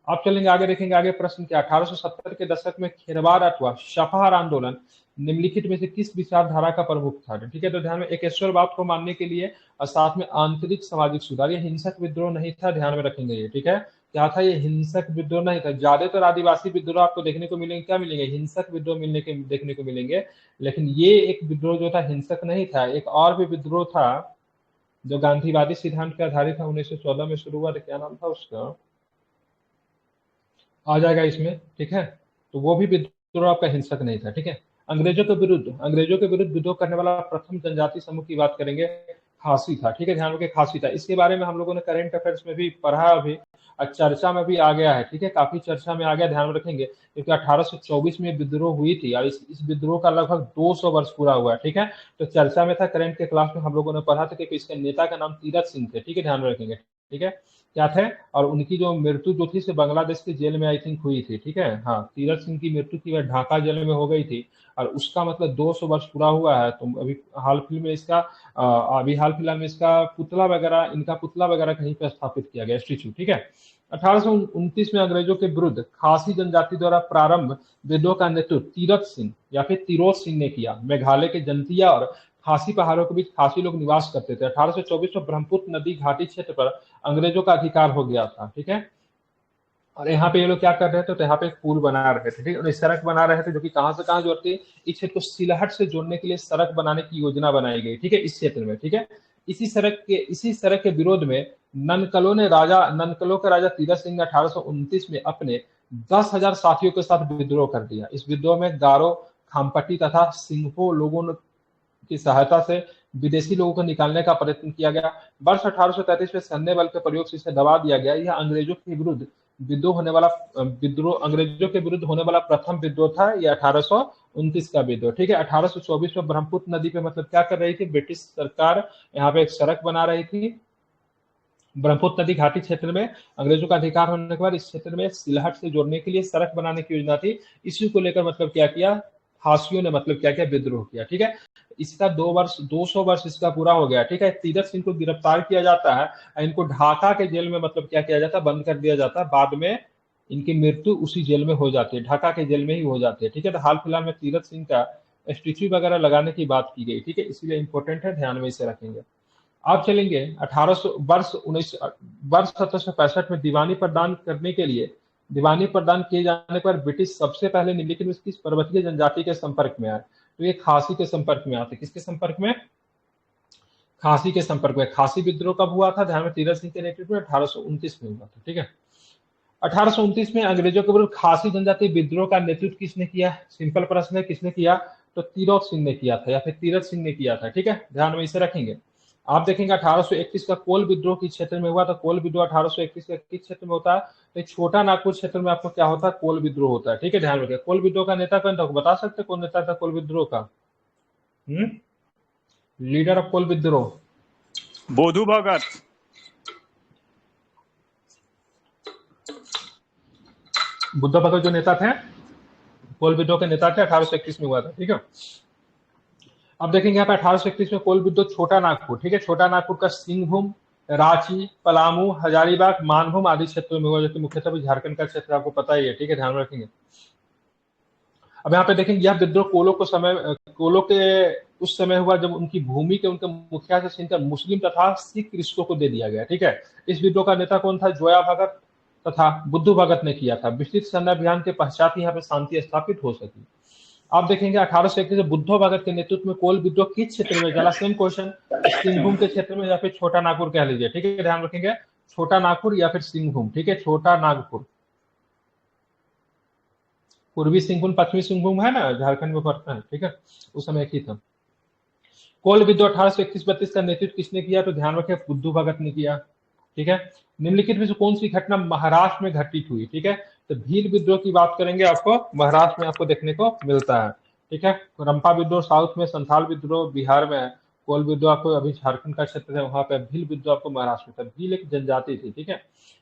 आप चलेंगे आगे, देखेंगे आगे प्रश्न क्या, 1870 के दशक में खेरवार अथवा छपहार आंदोलन निम्नलिखित में से किस विचारधारा का प्रमुख था, ठीक है। तो ध्यान में एकेश्वरवाद को मानने के लिए और साथ में आंतरिक सामाजिक सुधार, ये हिंसक विद्रोह नहीं था, ध्यान में रखेंगे ये, ठीक है। क्या था ये, हिंसक विद्रोह नहीं था। ज्यादातर आदिवासी विद्रोह आपको देखने को मिलेंगे, क्या मिलेंगे, हिंसक विद्रोह देखने को मिलेंगे, लेकिन ये एक विद्रोह जो था हिंसक नहीं था। एक और भी विद्रोह था जो गांधीवादी सिद्धांत पर आधारित था, 1914 में शुरू हुआ था, क्या नाम था उसका, आ जाएगा इसमें, ठीक है। तो वो भी विद्रोह आपका हिंसक नहीं था, ठीक है। अंग्रेजों के विरुद्ध विद्रोह करने वाला प्रथम जनजाति समूह की बात करेंगे, खासी था, ठीक है, ध्यान रखिए खासी था। इसके बारे में हम लोगों ने करंट अफेयर्स में भी पढ़ा अभी, और चर्चा में भी आ गया है, ठीक है, काफी चर्चा में आ गया, ध्यान रखेंगे, क्योंकि 1824 में विद्रोह हुई थी और इस विद्रोह का लगभग 200 वर्ष पूरा हुआ है, ठीक है। तो चर्चा में था, करंट के क्लास में हम लोगों ने पढ़ा था कि इसके नेता का नाम तीरथ सिंह थे, ठीक है, ध्यान रखेंगे, ठीक है, क्या थे। और उनकी जो मृत्यु जो थी से बांग्लादेश की जेल में आई थिंक हुई थी, ठीक है, हाँ, तीरथ सिंह की मृत्यु की वह ढाका जेल में हो गई थी, और उसका मतलब 200 वर्ष पूरा हुआ है। तो अभी हाल फिलहाल में इसका पुतला वगैरह कहीं पर स्थापित किया गया, स्टेच्यू, ठीक है। 1829 में अंग्रेजों के विरुद्ध खासी जनजाति द्वारा प्रारंभ विद्रोह का नेतृत्व तीरथ सिंह या फिर तिरोत सिंह ने किया। मेघालय के जंतिया और खासी पहाड़ों के बीच खासी लोग निवास करते थे। 1824 में ब्रह्मपुत्र नदी घाटी क्षेत्र पर अंग्रेजों का अधिकार हो गया था, ठीक है। और यहाँ पे ये लोग क्या कर रहे थे, तो यहाँ पे एक पुल बना रहे थे, ठीक है, सड़क बना रहे थे, जो कि कहाँ से कहाँ जोड़ती है, इस क्षेत्र को सिलहट से जोड़ने के लिए सड़क बनाने की योजना बनाई गई, ठीक है, इस क्षेत्र में, ठीक है। इसी सड़क के विरोध में ननकलों के राजा तीरथ सिंह ने 1829 में अपने 10,000 साथियों के साथ विद्रोह कर दिया। इस विद्रोह में गारो, खामपट्टी तथा सिंघो लोगों की सहायता से विदेशी लोगों को निकालने का प्रयत्न किया गया। वर्ष 1833 में सैन्य बल के प्रयोग से इसे दबा दिया गया। यह अंग्रेजों के विरुद्ध अंग्रेजों के विरुद्ध होने वाला प्रथम विद्रोह था। यह 1829 का विद्रोह, ठीक है। 1824 में ब्रह्मपुत्र नदी पे मतलब क्या कर रही थी, ब्रिटिश सरकार यहाँ पे एक सड़क बना रही थी। ब्रह्मपुत्र नदी घाटी क्षेत्र में अंग्रेजों का अधिकार होने के बाद इस क्षेत्र में सिलहट से जोड़ने के लिए सड़क बनाने की योजना थी। इसी को लेकर मतलब क्या किया, खासियों ने मतलब क्या किया, विद्रोह किया, ठीक है। इसका 200 वर्ष इसका पूरा हो गया, ठीक है। तीरथ सिंह को गिरफ्तार किया जाता है, इनको ढाका के जेल में मतलब क्या किया जाता है, बंद कर दिया जाता है। बाद में इनकी मृत्यु उसी जेल में हो जाती है, ढाका के जेल में ही हो जाती है, ठीक है। तो हाल फिलहाल में तीरथ सिंह का स्टेच्यू वगैरह लगाने की बात की गई, ठीक है, इसलिए इंपॉर्टेंट है, ध्यान में इसे रखेंगे। आप चलेंगे 1800 वर्ष 1765 में दीवानी प्रदान करने के लिए, दीवानी प्रदान किए जाने पर ब्रिटिश सबसे पहले निम्नलिखित में किस पर्वतीय जनजाति के संपर्क में आए, तो ये खासी के संपर्क में आते। किसके संपर्क में, खासी के संपर्क में। खासी विद्रोह कब हुआ था, ध्यान में, तीरथ सिंह के नेतृत्व में 1829 में हुआ था, ठीक है। 1829 में अंग्रेजों के विरुद्ध खासी जनजाति विद्रोह का नेतृत्व किसने किया, सिंपल प्रश्न है, किसने किया, तो तीरथ सिंह ने किया था या फिर तीरथ सिंह ने किया था, ठीक है, ध्यान में इसे रखेंगे। आप देखेंगे 1831 का कोल विद्रोह किस क्षेत्र में हुआ, तो कोल विद्रोह 1831 का किस क्षेत्र में होता है, तो छोटा नागपुर क्षेत्र में आपको क्या होता है, कोल विद्रोह होता है, ठीक है, ध्यान रखिए। कोल विद्रोह का नेता कौन था, बता सकते कौन नेता था कोल विद्रोह का, लीडर ऑफ कोल विद्रोह, बोधू भगत। बुद्ध भगत जो नेता थे, कोल विद्रोह के नेता थे, 1831 में हुआ था, ठीक है। अब देखेंगे यहाँ पे 1831 में कोल विद्रोह छोटा नागपुर, ठीक है, छोटा नागपुर का सिंहभूम, रांची, पलामू, हजारीबाग, मानभूम आदि क्षेत्रों में हुआ, जो कि मुख्यतः झारखंड का क्षेत्र आपको पता ही है, ठीक है, ध्यान में रखेंगे। अब यहाँ पे देखेंगे यह विद्रोह कोलों के उस समय हुआ जब उनकी भूमि के उनके मुखिया से छीनकर मुस्लिम तथा सिख कृषकों को दे दिया गया, ठीक है। इस विद्रोह का नेता कौन था, जोया भगत तथा बुद्धू भगत ने किया था। विस्तृत सैन्य अभियान के पश्चात यहाँ पे शांति स्थापित हो सकी। आप देखेंगे 1831 में बुद्धू भगत के नेतृत्व में कोल विद्रोह किस क्षेत्र में चला, सेम क्वेश्चन, सिंहभूम के क्षेत्र में या फिर छोटा नागपुर कह लीजिए, ठीक है, ध्यान रखेंगे, छोटा नागपुर या फिर सिंहभूम, ठीक है, छोटा नागपुर। पूर्वी सिंहभूम पश्चिमी सिंहभूम है ना, झारखंड में पड़ता है, ठीक है, उस समय एक ही था। कोल विद्रोह 1831-32 का नेतृत्व किसने किया, तो ध्यान रखें बुद्धू भगत ने किया, ठीक है। निम्नलिखित में से कौन सी घटना महाराष्ट्र में घटित हुई, ठीक है, तो भील विद्रोह की बात करेंगे, आपको महाराष्ट्र में आपको देखने को मिलता है, ठीक है। रंपा विद्रोह साउथ में, संथाल विद्रोह बिहार में है, कोल विद्रोह आपको अभी झारखंड का क्षेत्र है वहां पे, भील विद्रोह आपको महाराष्ट्र में था। भील एक जनजाति थी, ठीक है।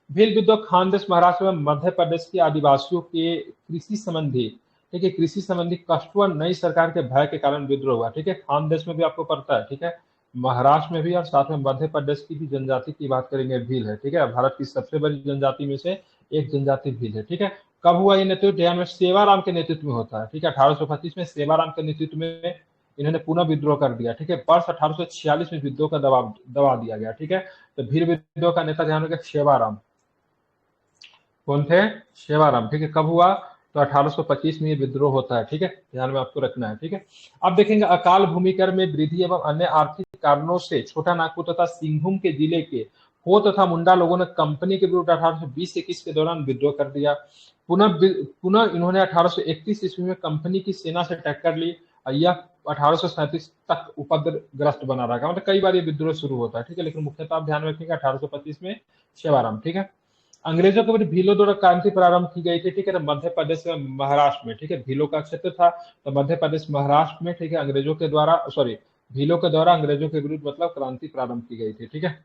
भील विद्रोह खानदेश महाराष्ट्र में मध्य प्रदेश के आदिवासियों के कृषि संबंधी, ठीक है, कृषि संबंधी कष्टों और नई सरकार के भय के कारण विद्रोह हुआ, ठीक है। खानदेश में भी आपको पड़ता है, ठीक है, महाराष्ट्र में भी, और साथ में मध्य प्रदेश की भी जनजाति की बात करेंगे, भील है, ठीक है। भारत की सबसे बड़ी जनजाति में से एक जनजाति भील है, ठीक है। कब हुआ ये नेतृत्व, ध्यान में सेवाराम के नेतृत्व में होता है, ठीक है। 1825 में सेवाराम के नेतृत्व में इन्होंने पुनः विद्रोह कर दिया, ठीक है। वर्ष 1846 में विद्रोह का दबा दिया गया, ठीक है। तो भील विद्रोह का नेता ध्यान रखिए सेवाराम, कौन थे, सेवाराम, ठीक है। कब हुआ, तो 1825 में ये विद्रोह होता है, ठीक है, ध्यान में आपको रखना है, ठीक है। अब देखेंगे अकाल भूमिकर में वृद्धि एवं अन्य आर्थिक कारणों से छोटा नागपुर तथा सिंहभूम के जिले के हो तथा मुंडा लोगों ने कंपनी के विरुद्ध 1820-21 के दौरान विद्रोह कर दिया। पुनः इन्होंने 1831 ईस्वी में कंपनी की सेना से टक्कर ली। यह 1837 तक उपद्रवग्रस्त बना रहा, मतलब कई बार ये विद्रोह शुरू होता है, ठीक है, लेकिन मुख्यतः आप ध्यान रखेंगे 1825 में सेवाराम, ठीक है। अंग्रेजों के विरुद्ध भीलों द्वारा क्रांति प्रारंभ की गई थी, ठीक है, मध्य प्रदेश में महाराष्ट्र में, ठीक है, भीलों का क्षेत्र था तो मध्य प्रदेश महाराष्ट्र में, ठीक है, अंग्रेजों के द्वारा भीलों के द्वारा अंग्रेजों के विरुद्ध मतलब क्रांति प्रारंभ की गई थी, ठीक है।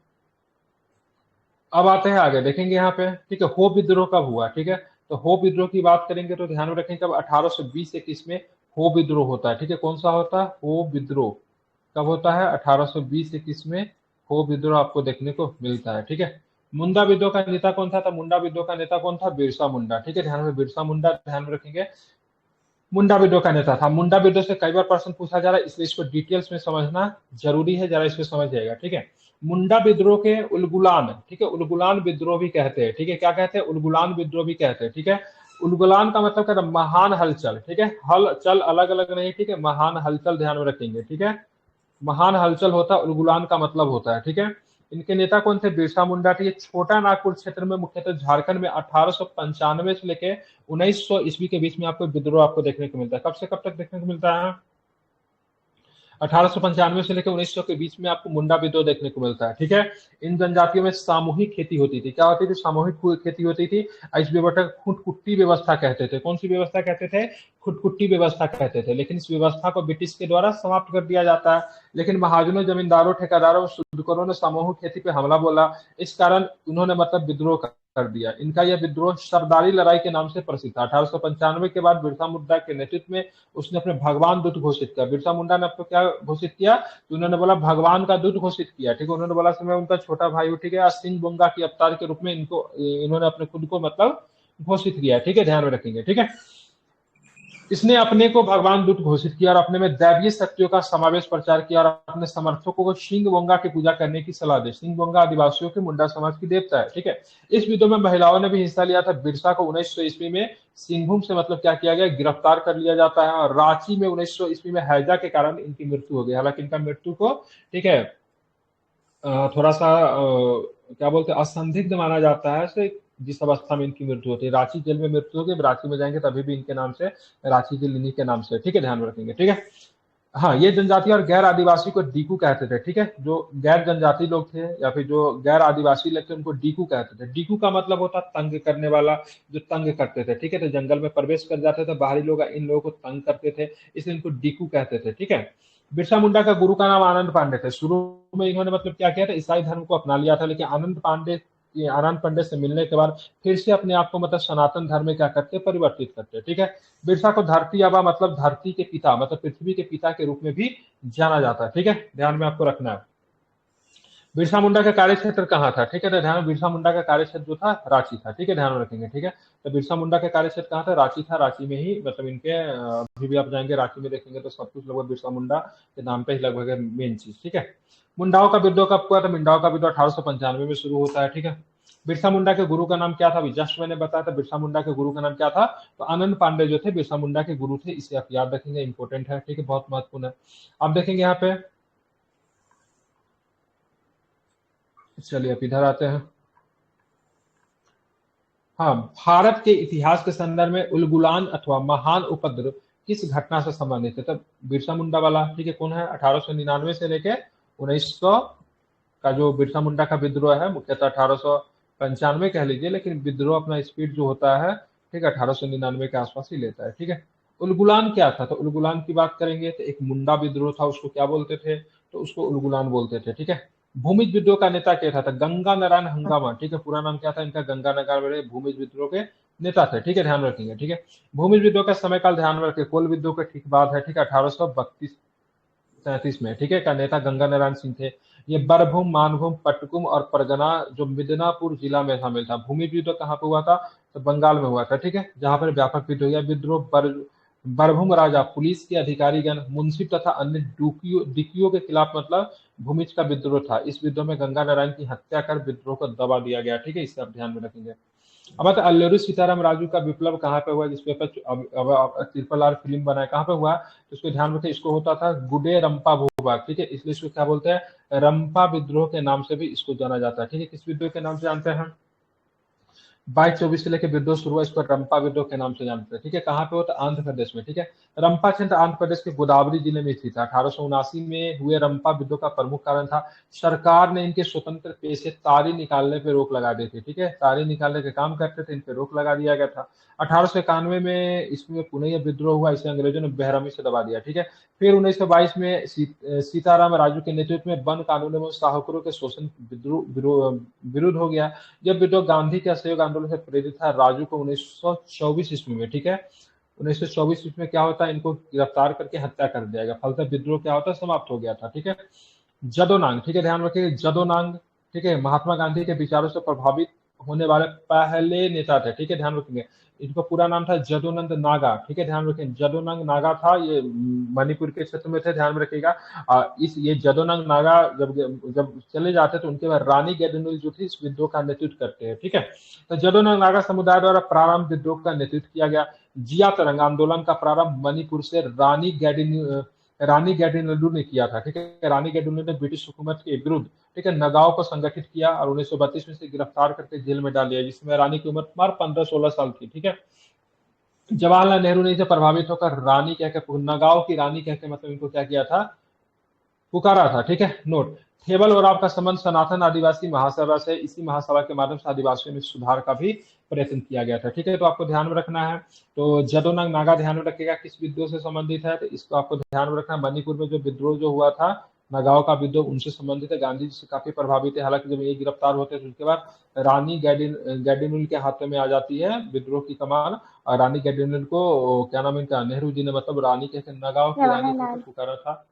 अब आते हैं आगे, देखेंगे यहाँ पे, ठीक है, हो विद्रोह कब हुआ, ठीक है, तो हो विद्रोह की बात करेंगे तो ध्यान में रखेंगे कब, 1820-21 में हो विद्रोह होता है, ठीक है। कौन सा होता है, हो विद्रोह कब होता है, 1820-21 में हो विद्रोह आपको देखने को मिलता है, ठीक है। मुंडा विद्रोह का नेता कौन था, तो मुंडा विद्रोह का नेता कौन था, बिरसा मुंडा, ठीक है, ध्यान में, बिरसा मुंडा ध्यान में रखेंगे, मुंडा विद्रोह का नेता था। मुंडा विद्रोह से कई बार प्रश्न पूछा जा रहा है, इसलिए इसको डिटेल्स में समझना जरूरी है, जरा इसको समझ जाएगा, ठीक है। मुंडा विद्रोह के उलगुलान, ठीक है, उलगुलान विद्रोह भी कहते हैं, ठीक है, क्या कहते हैं, उलगुलान विद्रोह भी कहते हैं, ठीक है। उलगुलान का मतलब क्या, महान हलचल, ठीक है, हलचल अलग अलग नहीं, ठीक है, महान हलचल ध्यान में रखेंगे, ठीक है, महान हलचल होता है, उलगुलान का मतलब होता है, ठीक है। इनके नेता कौन थे? बिरसा मुंडा थे। ये छोटा नागपुर क्षेत्र में मुख्यतः झारखंड में 1895 से लेके 1900 ईस्वी के बीच में आपको विद्रोह आपको देखने को मिलता है। कब से कब तक देखने को मिलता है? 1895 से लेकर 1900 के बीच में आपको मुंडा विद्रोह देखने को मिलता है। ठीक है, इन जनजातियों में सामूहिक खेती होती थी। क्या होती थी? सामूहिक खेती होती थी। इस व्यवस्था को खुटकुट्टी व्यवस्था कहते थे। कौन सी व्यवस्था कहते थे? खुटकुट्टी व्यवस्था कहते थे। लेकिन इस व्यवस्था को ब्रिटिश के द्वारा समाप्त कर दिया जाता है। लेकिन महाजनों, जमींदारों, ठेकेदारों, शुद्धकरों ने सामूहिक खेती पे हमला बोला। इस कारण उन्होंने मतलब विद्रोह कर दिया। इनका यह विद्रोह सरदारी लड़ाई के नाम से प्रसिद्ध था। 1895 के बाद बिरसा मुंडा के नेतृत्व में उसने अपने भगवान दूत घोषित किया। बिरसा मुंडा ने आपको क्या घोषित किया? तो उन्होंने बोला भगवान का दूत घोषित किया। ठीक है, उन्होंने बोला मैं उनका छोटा भाई हूँ। ठीक है, सिंह बोंगा की अवतार के रूप में इन्होंने अपने खुद को मतलब घोषित किया। ठीक है, ध्यान में रखेंगे। ठीक है, इसने अपने को भगवान दूत घोषित किया और अपने में दैवीय शक्तियों का समावेश प्रचार किया और अपने समर्थकों को सिंह बोंगा की पूजा करने की सलाह दी। सिंह बोंगा आदिवासियों के मुंडा समाज की देवता है। ठीक है, इस युद्ध में महिलाओं ने भी हिस्सा लिया था। बिरसा को 1900 ईस्वी में सिंहभूम से मतलब क्या किया गया? गिरफ्तार कर लिया जाता है और रांची में 1900 ईस्वी में हैजा के कारण इनकी मृत्यु हो गई। हालांकि इनका मृत्यु को ठीक है थोड़ा सा क्या बोलते हैं असंदिग्ध माना जाता है। जिस अवस्था में इनकी मृत्यु होती है, रांची जेल में मृत्यु होगी। रांची में जाएंगे तभी भी इनके नाम से रांची जेल इन्हीं के नाम से। ठीक है, ध्यान में रखेंगे। ठीक है, हाँ, ये जनजाति और गैर आदिवासी को डीकू कहते थे। ठीक है, जो गैर जनजाति लोग थे या फिर जो गैर आदिवासी लोग थे उनको डीकू कहते थे। डीकू का मतलब होता तंग करने वाला, जो तंग करते थे। ठीक है, तो जंगल में प्रवेश कर जाते थे बाहरी लोग, इन लोगों को तंग करते थे, इसलिए इनको डीकू कहते थे। ठीक है, बिरसा मुंडा का गुरु का नाम आनंद पांडे थे। शुरू में इन्होंने मतलब क्या किया था? ईसाई धर्म को अपना लिया था। लेकिन आनंद पांडे से मिलने के बाद फिर से अपने आप को मतलब सनातन धर्म में क्या करते? परिवर्तित करते। ठीक है, बिरसा को धरती आबा मतलब धरती के पिता मतलब पृथ्वी के पिता के रूप में भी जाना जाता है। ठीक है, ध्यान में आपको रखना है। बिरसा मुंडा का कार्य क्षेत्र कहाँ था? ठीक है, तो ध्यान, बिरसा मुंडा का कार्य क्षेत्र जो था रांची था। ठीक है, ध्यान में रखेंगे। ठीक है, तो बिरसा मुंडा का कार्य क्षेत्र कहाँ था? रांची था। रांची में ही मतलब इनके अभी भी आप जाएंगे रांची में देखेंगे तो सब कुछ लगभग बिरसा मुंडा के नाम पे ही लगभग है मेन चीज। ठीक है, मुंडाओं का विद्रोह कब हुआ? तो मुंडाओं का विद्रोह 1895 में शुरू होता है। ठीक है, बिरसा मुंडा के गुरु का नाम क्या था? अभी जस्ट मैंने बताया था बिरसा मुंडा के गुरु का नाम क्या था। तो आनंद पांडे जो थे बिरसा मुंडा के गुरु थे। इसे आप याद रखेंगे, इंपॉर्टेंट है। ठीक है, बहुत महत्वपूर्ण है। आप देखेंगे यहाँ पे, चलिए आप इधर आते हैं। हाँ, भारत के इतिहास के संदर्भ में उलगुलान अथवा महान उपद्रव किस घटना से संबंधित है? तब बिरसा मुंडा वाला। ठीक है, कौन है? 1899 से लेके 1900 का जो बिरसा मुंडा का विद्रोह है, मुख्यतः 1895 कह लीजिए, लेकिन विद्रोह अपना स्पीड जो होता है ठीक है 1899 के आसपास ही लेता है। ठीक है, उलगुलान क्या था? तो उलगुलान की बात करेंगे तो एक मुंडा विद्रोह था, उसको क्या बोलते थे? तो उसको उलगुलान बोलते थे। ठीक है, भूमिज विद्रोह का नेता क्या था? गंगा नारायण हंगामा। ठीक है, पूरा नाम क्या था इनका? गंगा नारायण भूमिज विद्रोह के नेता थे। ठीक है, ध्यान रखेंगे। ठीक है, भूमिज विद्रोह का समय काल ध्यान में रखें, कोल विद्रोह के ठीक बाद है। ठीक है, 1832-33 में। ठीक है, का नेता गंगा नारायण सिंह थे। ये बरभूम, मानभूम, पटकुम और परगना जो मिदनापुर जिला में शामिल था। भूमि विद्रोह कहाँ पे हुआ था? तो बंगाल में हुआ था। ठीक है, जहां पर व्यापक विद्रोह या विद्रोह बरभूम राजा, पुलिस के अधिकारीगण, मुंशी तथा अन्य डिकियों के खिलाफ मतलब भूमिज का विद्रोह था। इस विद्रोह में गंगा नारायण की हत्या कर विद्रोह को दबा दिया गया। ठीक है, इसे आप ध्यान में रखेंगे। अब बात अल्लूरी सीताराम राजू का विप्लव कहाँ पे हुआ? जिसपे अब ट्रिपल आर फिल्म बना है, कहाँ पे हुआ? तो इसको ध्यान रखें, इसको होता था गुडे रंपा भूभाग। ठीक है, इसलिए इसको क्या बोलते हैं? रंपा विद्रोह के नाम से भी इसको जाना जाता है। ठीक है, किस विद्रोह के नाम से जानते हैं? 22-24 से लेकर विद्रोह शुरू हुआ, इसको रंपा विद्रोह के नाम से जानते हैं। ठीक है, कहाँ पे होता? आंध्र प्रदेश में। ठीक है, रंपा क्षेत्र आंध्र प्रदेश के गोदावरी जिले में स्थित था। 1879 में हुए रंपा विद्रोह का प्रमुख कारण था सरकार ने इनके स्वतंत्र पेशे तारी निकालने पे रोक लगा दी थी। ठीक है, तारी निकालने के काम करते थे, इन पे रोक लगा दिया गया था। 1891 में इसमें पुनः विद्रोह हुआ, इसे अंग्रेजों ने बेरहमी से दबा दिया। ठीक है, फिर 1922 में सीताराम राजू के नेतृत्व में वन कानून एवं साहूकारों के शोषण विरुद्ध हो गया। जब विद्रोह गांधी के असहयोग आंदोलन से प्रेरित था। राजू को 1924 ईस्वी में, ठीक है, 1924 ईस्वी में क्या होता है? इनको गिरफ्तार करके हत्या कर दिया गया। फलतः विद्रोह क्या होता है? समाप्त हो गया था। ठीक है, जदोनांग। ठीक है, ध्यान रखिए, जदोनांग। ठीक है, महात्मा गांधी के विचारों से प्रभावित होने वाले पहले नेता थे। ठीक है, ध्यान रखेंगे, इनका पूरा नाम था जदोनंद नागा। ठीक है, ध्यान रखें, जदोनंद नागा था, ये मणिपुर के क्षेत्र में थे, ध्यान में रखिएगा। इस ये जदोनंद नागा जब जब चले जाते तो उनके बाद रानी गेडिनुल जो थी इस विद्रोह का नेतृत्व करते हैं। ठीक है, तो जदोनंद नागा समुदाय द्वारा प्रारंभ विद्रोह का नेतृत्व किया गया। जिया तरंग आंदोलन का प्रारंभ मणिपुर से रानी रानी गैडिनल्लू ने किया था, ठीक है। रानी गैडिनल्लू ने ब्रिटिश हुकूमत के विरुद्ध, ठीक है, नगाओं को संगठित किया और 1932 में से गिरफ्तार करके जेल में डाल दिया, जिसमें रानी की उम्र मात्र 15-16 साल थी, ठीक है। जवाहरलाल नेहरू ने इसे प्रभावित होकर रानी कह के, नगाओं की रानी कह के मतलब इनको क्या किया था, पुकारा था, ठीक है। नोट, थेबल और आपका संबंध सनातन आदिवासी महासभा से, इसी महासभा के माध्यम से आदिवासियों में सुधार का भी प्रयत्न किया गया था, ठीक है। तो आपको ध्यान में रखना है। तो जदोनंग नागा ध्यान में रखिएगा किस विद्रोह से संबंधित है, तो इसको आपको ध्यान में रखना। मणिपुर में जो विद्रोह जो हुआ था, नगाओं का विद्रोह, उनसे संबंधित है, गांधी जी से काफी प्रभावित है। हालांकि जब ये गिरफ्तार होते हैं तो उसके बाद रानी गैडिनुल के हाथों में आ जाती है विद्रोह की कमान, और रानी गैडिनुल को क्या नाम इनका, नेहरू जी ने मतलब रानी कहकर, नगाओं की रानी कहकर पुकारा था।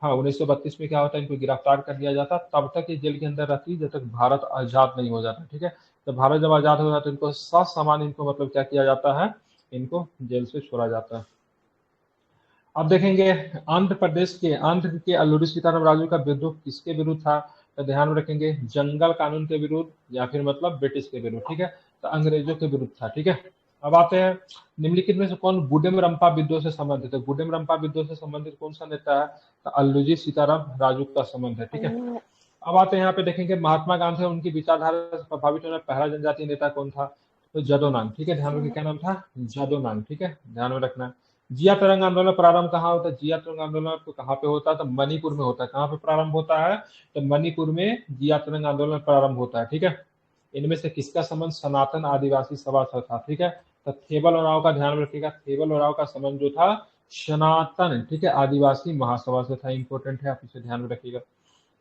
हाँ, 1932 में क्या होता है, इनको गिरफ्तार कर लिया जाता, तब तक ये जेल के अंदर रहती जब तक भारत आजाद नहीं हो जाता, ठीक है। तो भारत जब आजाद हो जाता है तो इनको ससामान्य इनको मतलब क्या किया जाता है, इनको जेल से छोड़ा जाता है। अब देखेंगे आंध्र के अल्लूरी सीताराम राजू का विद्रोह किसके विरुद्ध था, तो ध्यान में रखेंगे जंगल कानून के विरुद्ध या फिर मतलब ब्रिटिश के विरुद्ध, ठीक है। तो अंग्रेजों के विरुद्ध था, ठीक है। अब आते हैं निम्नलिखित में से कौन गुडेम रंपा विद्रोह से संबंधित है। गुडेम रंपा विद्रोह से संबंधित कौन सा नेता है, तो अल्लूरी सीताराम राजू का संबंध है, ठीक है। अब आते हैं यहाँ पे देखेंगे महात्मा गांधी उनकी विचारधारा से प्रभावित होने पहला जनजातीय नेता कौन था, तो जदोनांग, ठीक है। ध्यान रखिए क्या नाम था, जदोनांग, ठीक है, ध्यान में रखना है। जिया तरंग आंदोलन प्रारंभ कहाँ होता है, जिया तरंग आंदोलन तो कहाँ पे होता है, तो मणिपुर में होता है। कहाँ पे प्रारंभ होता है, तो मणिपुर में जिया तरंग आंदोलन प्रारंभ होता है, ठीक है। इनमें से किसका संबंध सनातन आदिवासी सभा से था, ठीक है। तो थेबल और राव का ध्यान रखिएगा, थेबल और राव का संबंध जो था सनातन, ठीक है, आदिवासी महासभा से था। इंपॉर्टेंट है, आप इसे ध्यान में रखिएगा।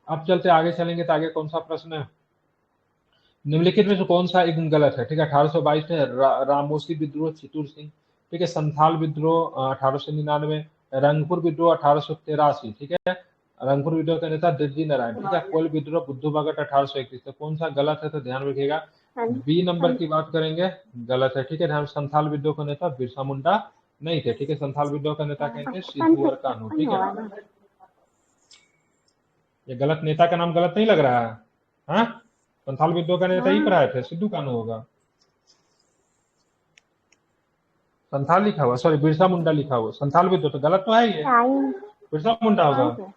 अब चलते आगे चलेंगे तो आगे कौन सा प्रश्न है, निम्नलिखित में से कौन सा एक गलत है, ठीक है। 1822 में रामोसी विद्रोह चितूर सिंह, ठीक है। संथाल विद्रोह 1899, रंगपुर विद्रोह 1883, ठीक है। रंगपुर विद्रोह का नेता दिलजी नारायण, ठीक है। कोल विद्रोह बुद्धू भगत 1831। तो कौन सा गलत है, तो ध्यान रखिएगा बी नंबर की बात करेंगे, गलत है, ठीक है। ध्यान, संथाल विद्रोह का नेता बिरसा मुंडा नहीं थे, ठीक है। संथाल विद्रोह का नेता कहेंगे सिद्धू कान्हू, ठीक है। ये गलत नेता का नाम गलत नहीं लग रहा है, हाँ। संथाल विद्रोह का नेता ही पढ़ाए थे, सिद्धू कान्हू होगा। संथाल लिखा हुआ, सॉरी बिरसा मुंडा लिखा हुआ, संथाल विद्रोह तो गलत तो है ये, बिरसा मुंडा होगा।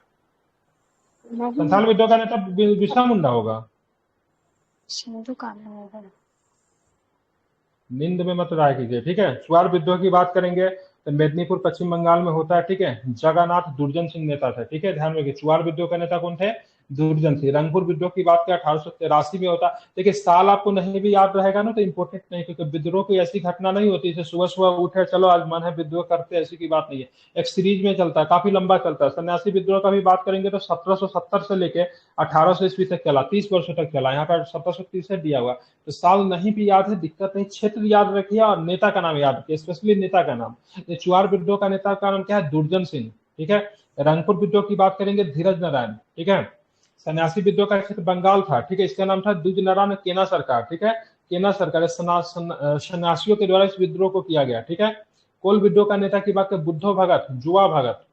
संथाल विद्रोह का नेता बिरसा मुंडा होगा, सिद्धू कान्हू होगा। नींद में मत राय कीजिए, ठीक है। चुआर विद्रोह की बात करेंगे तो मेदिनीपुर पश्चिम बंगाल में होता है, ठीक है। जगन्नाथ दुर्जन सिंह नेता थे, ठीक है, ध्यान रखिए। चुआर विद्रोह का नेता कौन थे, दुर्जन सिंह। रंगपुर विद्रोह की बात करें 1883 में होता। देखिए साल आपको नहीं भी याद रहेगा ना तो इम्पोर्टेंट नहीं, क्योंकि विद्रोह कोई ऐसी घटना नहीं होती जैसे सुबह सुबह उठे चलो आज मन है विद्रोह करते, ऐसी की बात नहीं है। एक सीरीज में चलता है, काफी लंबा चलता है। सन्यासी विद्रोह का भी बात करेंगे तो 1770 से लेके 1800 ईस्वी तक चला, 30 वर्षों तक चला। यहाँ पर 1730 दिया हुआ, तो साल नहीं भी याद है दिक्कत नहीं, क्षेत्र याद रखिए और नेता का नाम याद रखिए, स्पेशली नेता का नाम। चुआर विद्रोह का नेता का नाम क्या है, दुर्जन सिंह, ठीक है। रंगपुर विद्रोह की बात करेंगे धीरज नारायण, ठीक है। सन्यासी विद्रोह का क्षेत्र बंगाल था, ठीक है। इसका नाम था द्विज नारायण केना सरकार, ठीक है। केना सरकार सन्यासियों के द्वारा इस विद्रोह को किया गया, ठीक है। कोल विद्रोह का नेता की बात करें बुद्धो भगत, जुआ भगत।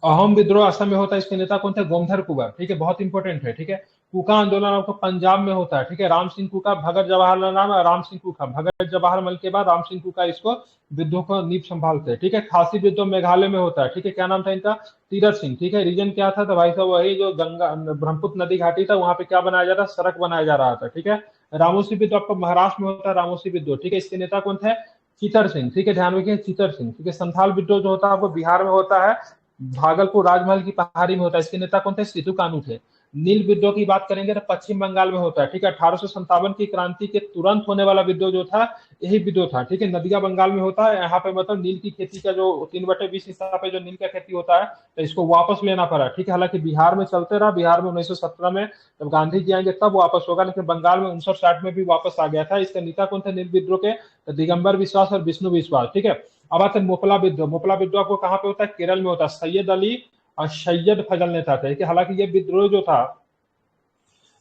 अहोम विद्रोह असम में होता है, इसके नेता कौन थे, गोमधर कुंवर, ठीक है, बहुत इंपॉर्टेंट है, ठीक है। कुका आंदोलन आपको पंजाब में होता है, ठीक है। राम सिंह कुका, भगत जवाहरलाल नाम, राम सिंह कुका, भगत जवाहर मल के बाद राम सिंह कुका इसको विद्रोह को नींव संभालते हैं, ठीक है। खासी विद्रोह मेघालय में होता है, ठीक है। क्या नाम था इनका, तीरथ सिंह, ठीक है। रीजन क्या था, तो भाई साहब वही जो गंगा ब्रह्मपुत्र नदी घाटी था वहां पे क्या बनाया जा रहा, सड़क बनाया जा रहा था, ठीक है। रामोसी विद्रोह आपको महाराष्ट्र में होता है, रामोसी विद्रोह, ठीक है। इसके नेता कौन थे, चितर सिंह, ठीक है, ध्यान रखिए चितर सिंह, ठीक है। संथाल विद्रोह जो होता है आपको बिहार में होता है, भागलपुर राजमहल की पहाड़ी में होता है, इसके नेता कौन थे, सिद्धू कान्हू थे। नील विद्रोह की बात करेंगे तो पश्चिम बंगाल में होता है, ठीक है। 1857 की क्रांति के तुरंत होने वाला विद्रोह जो था यही विद्रोह था, ठीक है। नदिया बंगाल में होता है, यहाँ पे मतलब नील की खेती का जो 3/20 हिस्सा पे जो नील का खेती होता है तो इसको वापस लेना पड़ा, ठीक है। हालांकि बिहार में चलते रहा, बिहार में 1917 में जब गांधी जी आएंगे तब वापस होगा, लेकिन बंगाल में 59-60 में भी वापस आ गया था। इसका नेता कौन थे नील विद्रोह के, तो दिगंबर विश्वास और विष्णु विश्वास, ठीक है। अब आते हैं मोपला विद्रोह। मोपला विद्रोह आपको कहाँ पे होता है, केरल में होता है। सैयद अली और सैयद फजल नेता थे, हालांकि ये विद्रोह जो था,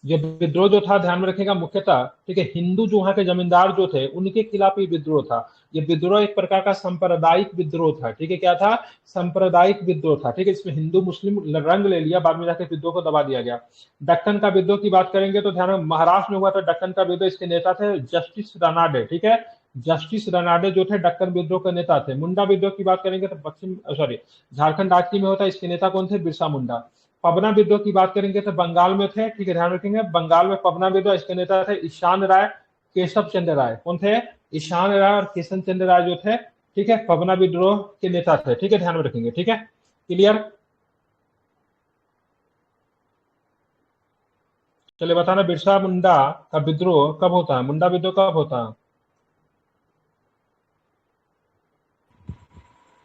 ये विद्रोह जो था ध्यान में रखेगा मुख्यतः, ठीक है, हिंदू जो वहां के जमींदार जो थे उनके खिलाफ ये विद्रोह था। ये विद्रोह एक प्रकार का सांप्रदायिक विद्रोह था, ठीक है। क्या था, सांप्रदायिक विद्रोह था, ठीक है। इसमें हिंदू मुस्लिम रंग ले लिया, बाद में जाकर विद्रोह को दबा दिया गया। दक्कन का विद्रोह की बात करेंगे तो ध्यान में महाराष्ट्र में हुआ था दक्कन का विद्रोह, इसके नेता थे जस्टिस रानाडे, ठीक है। जस्टिस रनाडे जो थे दक्कन विद्रोह के नेता थे। मुंडा विद्रोह की बात करेंगे तो झारखंड राज्य में होता है, इसके नेता कौन थे? बिरसा मुंडा। पबना विद्रोह की बात करेंगे तो बंगाल में थे, ठीक है, ध्यान रखेंगे, बंगाल में पबना विद्रोह, इसके नेता थे ईशान राय, केशव चंद्र राय। कौन थे? ईशान राय और केशव चंद्र राय जो थे, ठीक है, पबना विद्रोह के नेता थे, ठीक है, ध्यान में रखेंगे, ठीक है, क्लियर। चलिए बताना, बिरसा मुंडा का विद्रोह कब होता है? मुंडा विद्रोह कब होता है?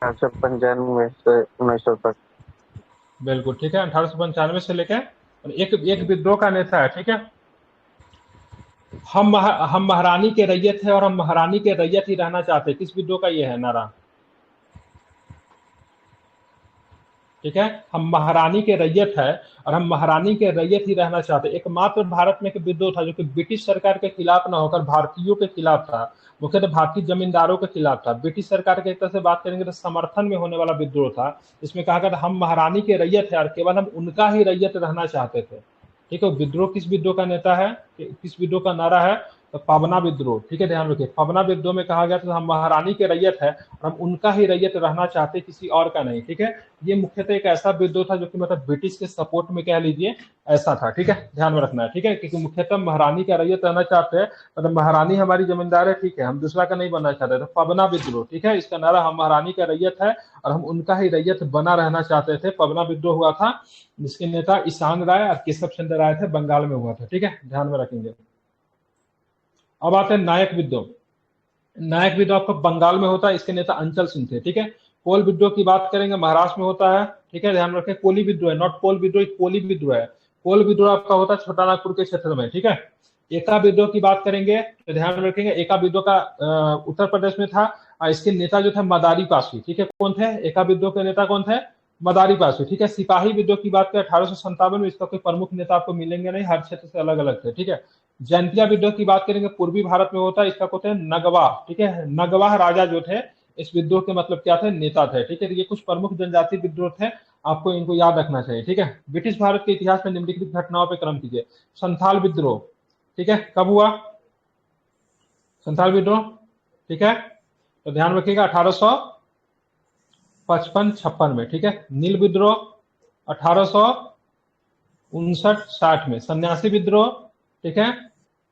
1895 से 1900 तक। बिल्कुल ठीक है, 1895 से लेकर एक विद्रोह का नेता है, ठीक है। हम महारानी के रैयत है और हम महारानी के रैयत ही रहना चाहते हैं, किस विद्रोह का ये है नारा? ठीक है, हम महारानी के रैयत है और हम महारानी के रैयत ही रहना चाहते। एकमात्र भारत में एक विद्रोह था जो कि ब्रिटिश सरकार के खिलाफ ना होकर भारतीयों के खिलाफ था, मुख्यतः भारतीय जमींदारों के खिलाफ था। ब्रिटिश सरकार के एक तरह से बात करेंगे तो समर्थन में होने वाला विद्रोह था। इसमें कहा गया था हम महारानी के रैयत है और केवल हम उनका ही रैयत रहना चाहते थे, ठीक है। विद्रोह किस विद्रोह का नेता है, किस विद्रोह का नारा है? तो पबना विद्रोह, ठीक है, ध्यान रखिए। पबना विद्रोह में कहा गया था हम महारानी के रैयत है और हम उनका ही रैयत रहना चाहते, किसी और का नहीं, ठीक है। ये मुख्यतः एक ऐसा विद्रोह था जो कि मतलब ब्रिटिश के सपोर्ट में कह लीजिए ऐसा था, ठीक है, ध्यान में रखना है, ठीक है, क्योंकि मुख्यतः महारानी का रैयत रहना चाहते हैं, मतलब महारानी हमारी जमींदार है, ठीक है, हम दूसरा का नहीं बनना चाहते। तो पबना विद्रोह, ठीक है, इसका नारा हम महारानी का रैयत है और हम उनका ही रैयत बना रहना चाहते थे। पबना विद्रोह हुआ था, जिसके नेता ईशान राय और केशव चंद्र राय थे, बंगाल में हुआ था, ठीक है, ध्यान में रखेंगे। अब आते हैं नायक विद्रोह। नायक विद्रोह आपको बंगाल में होता है, इसके नेता अंचल सिंह थे, ठीक है। कोल विद्रोह की बात करेंगे महाराष्ट्र में होता है, ठीक है, ध्यान रखें, कोली विद्रोह है, नॉट कोल विद्रोह, कोली विद्रोह है। कोल विद्रोह आपका होता है छोटा नागपुर के क्षेत्र में, ठीक है। एका विद्रोह की बात करेंगे तो ध्यान रखेंगे, एका विद्रोह का उत्तर प्रदेश में था और इसके नेता जो थे मदारी पासवी, ठीक है। कौन थे एका विद्रोह के नेता? कौन थे? मदारी पासवी, ठीक है। सिपाही विद्रोह की बात करें 1857 में, इसका कोई प्रमुख नेता आपको मिलेंगे नहीं, हर क्षेत्र से अलग अलग थे, ठीक है। जैंतिया विद्रोह की बात करेंगे पूर्वी भारत में होता है, इसका कहते हैं नगवा, ठीक है। नगवा राजा जो थे इस विद्रोह के मतलब क्या थे? नेता थे, ठीक है। ये कुछ प्रमुख जनजातीय विद्रोह थे, आपको इनको याद रखना चाहिए, ठीक है। ब्रिटिश भारत के इतिहास में निम्नलिखित घटनाओं पर क्रम कीजिए। संथाल विद्रोह, ठीक है, कब हुआ संथाल विद्रोह? ठीक है, तो ध्यान रखिएगा 1855-56 में, ठीक है। नील विद्रोह 1859-60 में। सन्यासी विद्रोह, ठीक है,